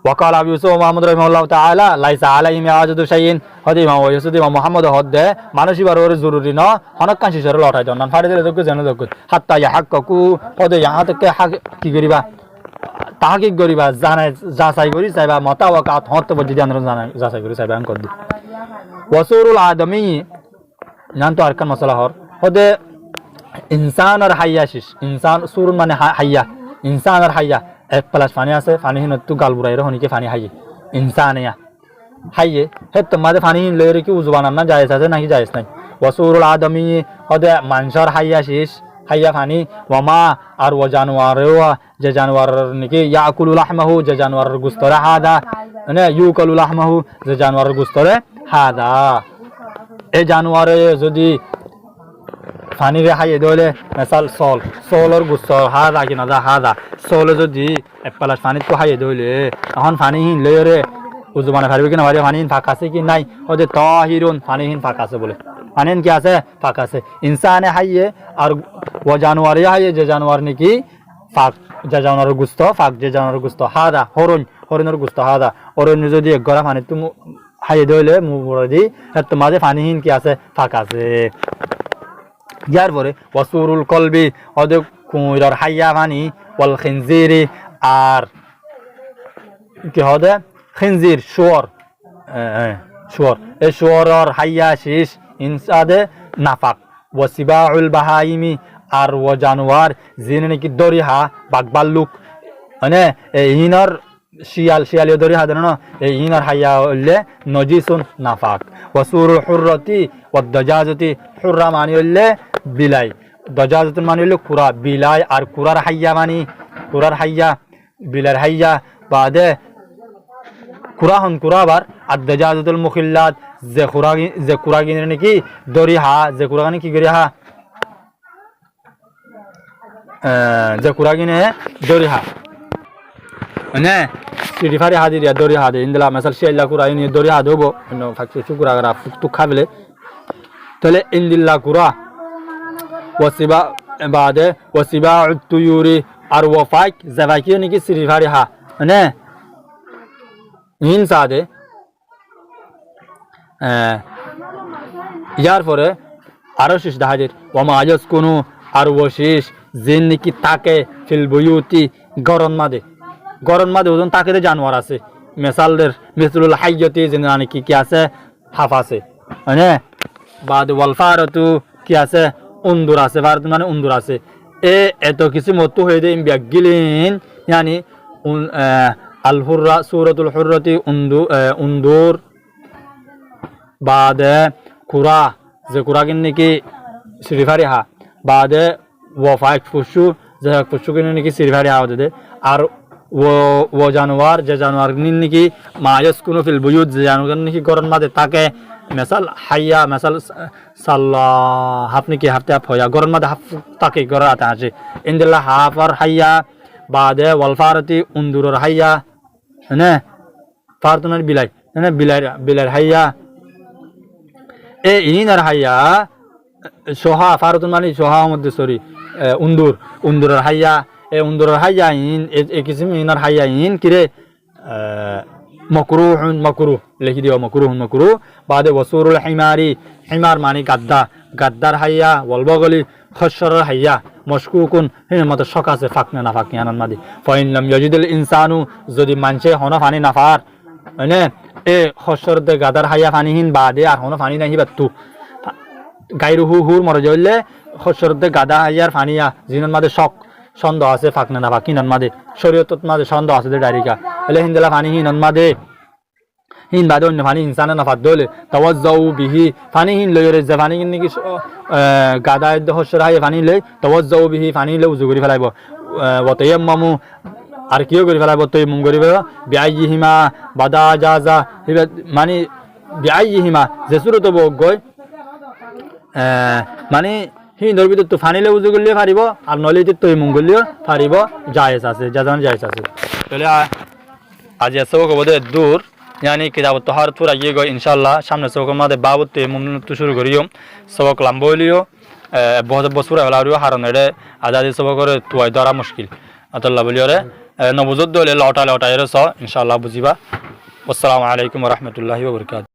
وقال أبو يوسف محمد رحمه الله تعالى ليس عليهم عاجز شيء هذه ما هو يوسف محمد هذا মানুষই বারবার জরুরি না অনেক কাজ শেষে লটাই দাও না ফাড়ি দিলে তো জানো তো হাত্তা ইয়াহাক্কু পদে ইহা থেকে কি করিবা তাহাকিক করিবা জানাই যাচাই করি চাইবা মতাওয়াকাত হত বজি জানার যাচাই করি চাইবা আন কর দি ওয়াসুরুল আদমি জান তো আরকান মাসালা হর হদে ইনসান আর হাইয়া শিশ ইনসান সুরুন মানে হাইয়া ইনসান আর হাইয়া এক প্লাস পানি আছে পানি হিন তু গালবুরাই রহনিকে পানি হাইয়ে ইনসানিয়া হাইয়ে হে তোমাদের পানি হিন লয়ে কি উজু বানান না জায়েজ আছে নাকি জায়েজ নাই ওয়াসুরুল আদমি হদে মানসার হাইয়া শিশ হাইয়া পানি ওয়ামা আর ও জানোয়ারেও যে জানোয়ার নাকি ইয়াকুলু লাহমাহু যে জানোয়ারের গোস্তরে হাদা মানে ইউকালু লাহমাহু যে জানোয়ারের গোস্তরে হাদা এই জানোয়ারে যদি পানি রে হাইয়ে দইলে মেসাল সলর গোস্ত হাদা কিনা দা হাদা সলে যদি এক প্লাস পানি তো হাইয়ে দইলে এখন পানি হিন লয়ে উজু বানাই পারবে কিনা পারি পানি হিন ফাঁক আছে কি নাই ওদের তাহিরুন পানি হিন ফাঁক আছে বলে পানি হিন কি আছে ফাঁক আছে ইনসানে হাইয়ে আর ও জানোয়ারে হাইয়ে যে জানোয়ার নাকি ফাঁক যে জানোয়ারের গোস্ত ফাঁক যে জানোয়ারের গোস্ত হাদা হরিণের গোস্ত হাদা হরিণ যদি এক গড়া পানি তুমি হাইয়ে দইলে মুড়ে দি তোমাদের পানি হিন কি আছে ফাঁক আছে ইয়ার পরে ওয়াসুরুল কলবি ওদে কুমিরের হাইয়া পানি ওয়াল খিনজিরি আর কি হদে খিনজির শুয়োর এই শুয়োরের হাইয়া শীষ ইনসাদে নাফাক ওয়াসিবাউল বাহাইমি আর ও জানোয়ার যিনি নাকি দরিহা বাগবাল্লুক মানে ইনার শিয়ালি দরিহা দেন এই ইনার হাইয়া হইলে নজিসুন নাফাক ওয়াসুরুল হুররতি ওয়াদ-দাজাজতি হুররা মানি হইলে বিলাই দজাজতুন মানে হইল কুরা বিলাই আর কুরার হাইয়া মানে কুরার হাইয়া বিলার হাইয়া বাদে কুরাহন কুরাবার আর দজাজতুল মুখিল্লাত যে কুরা গিনে নাকি দরিহা যে কুরা গানি কি করিহা যে কুরা গিনে দরিহা মানে সিরিফারি হাদিরিয়া দরিহা দে ইন্দলা মাসাল শিয়াল্লা কুরা ইনি দরিহা দেবো ফাকসু কুরা গরা ফুক খাবলে তাহলে ইন্দিল্লা কুরা ওয়াসিবা বাদে ওয়াসিবা তুয়ুরি আর ওয়াফাক জাবাকি নাকি সিরিফারি হা মানে ইন সাদে ইয়ার পরে আরো শেষ দাহাজের ওয়ামা আজস কোনো আর ও শেষ জিন নাকি তাকে ফিল বুয়ুতি গরম মাদে ওজন তাকে জানোয়ার আছে মেসালদের মিসলুল হাইয়তি জিন নাকি কি আছে হাফ আছে মানে বাদ ওয়ালফারতু কি আছে উন্দুর আছে ভারত মানে উন্দুর আছে এত কিছু মতো হয়ে দেয় ব্যাগিলিন ইয়ানি আল হুররা সূরাতুল হুররাতি উন্দুর বাদে কুরা যে কুরা কিন নাকি সিরিফারি হা বাদে ওয়াফাক ফুসু যে ফুসু কিন নাকি সিরিফারি হা দে আর ও জানোয়ার যে জানোয়ার নিন নাকি মায়াস কুনু ফিল বুয়ুত যে জানোয়ার নাকি গরম মাদে তাকে মেসাল হাইয়া মেসাল সাল্লাহ হাফ নাকি হাফতে হাফ হইয়া গরম মাদে হাফ তাকে গড়া আতে আছে ইনদিল্লা হাফার হাইয়া বাদে ওয়ালফারতি উন্দুরের হাইয়া হ্যাঁ ফারতুনের বিলাই হ্যাঁ বিলাইর হাইয়া ইনার হাইয়া সোহা ফারতুন মানে সোহা মধ্যে সরি উন্দুরের হাইয়া উন্দুরের হাইয়া ইন এ কিসিম ইনার হাইয়া ইন কিরে মকরুহ লিখি দিও মকরুহ বাদে ওয়াসুরুল হিমার মানে গাদ্দার হাইয়া ওয়ালবগলি খসরের হাইয়া মশকুকুন হিন মত শক আছে ফাকনা না ফাকনি আনান মাদি ফাইন লাম ইয়াজিদুল ইনসানু যদি মানছে হন ফানি নাফার মানে এ খসর দে গাদার হাইয়া ফানি হিন বাদে আর হন ফানি নাহি বাতু গায়রু হুর মরে জইলে খসর দে গাদা হাইয়ার ফানিয়া জিনান মাদে শক সন্দেহ আছে ফাকনা না ফাকিনান মাদে শরীয়তত মাদে সন্দেহ আছে দে ডাইরিকা এলে হিন্দলা ফানি হিন মাদে হিন বাদে অন্য পানি ইনসানে না ফাদ দলে তাওয়াজ্জাউ বিহি পানি হিন লইরে যে পানি কিন কি গাদা হসর হাই পানি লই তাওয়াজ্জাউ বিহি পানি লই উজু করি ফেলাইব ওয়াতায়াম্মামু আর কিও করি ফেলাইব তৈমুম করি বিআইহিমা বাদা জাজা মানে বিআইহিমা যে সুরত বগয় মানে হিন্দর ভিতর তো ফানিলে উজু করলেও পারিব আর নলে তৈমুম করলেও পারিব জায়েজ আছে জাজান জায়েজ আছে তাহলে आज सबक बोधे दूर यानी किताब तोहार पूरा ये गो इंशाल्लाह सामने सबक मादे बाबत ते मुमन तो शुरू करियो सबक लंबो लियो बहुत बसुरा वाला रियो हारन रे आजादी सबक रे तुआई द्वारा मुश्किल अतल्ला बोलियो रे नबुजुद दोले लौटा लौटा रे सो इंशाल्लाह बुझिबा अस्सलाम वालेकुम व रहमतुल्लाहि व बरकातहू।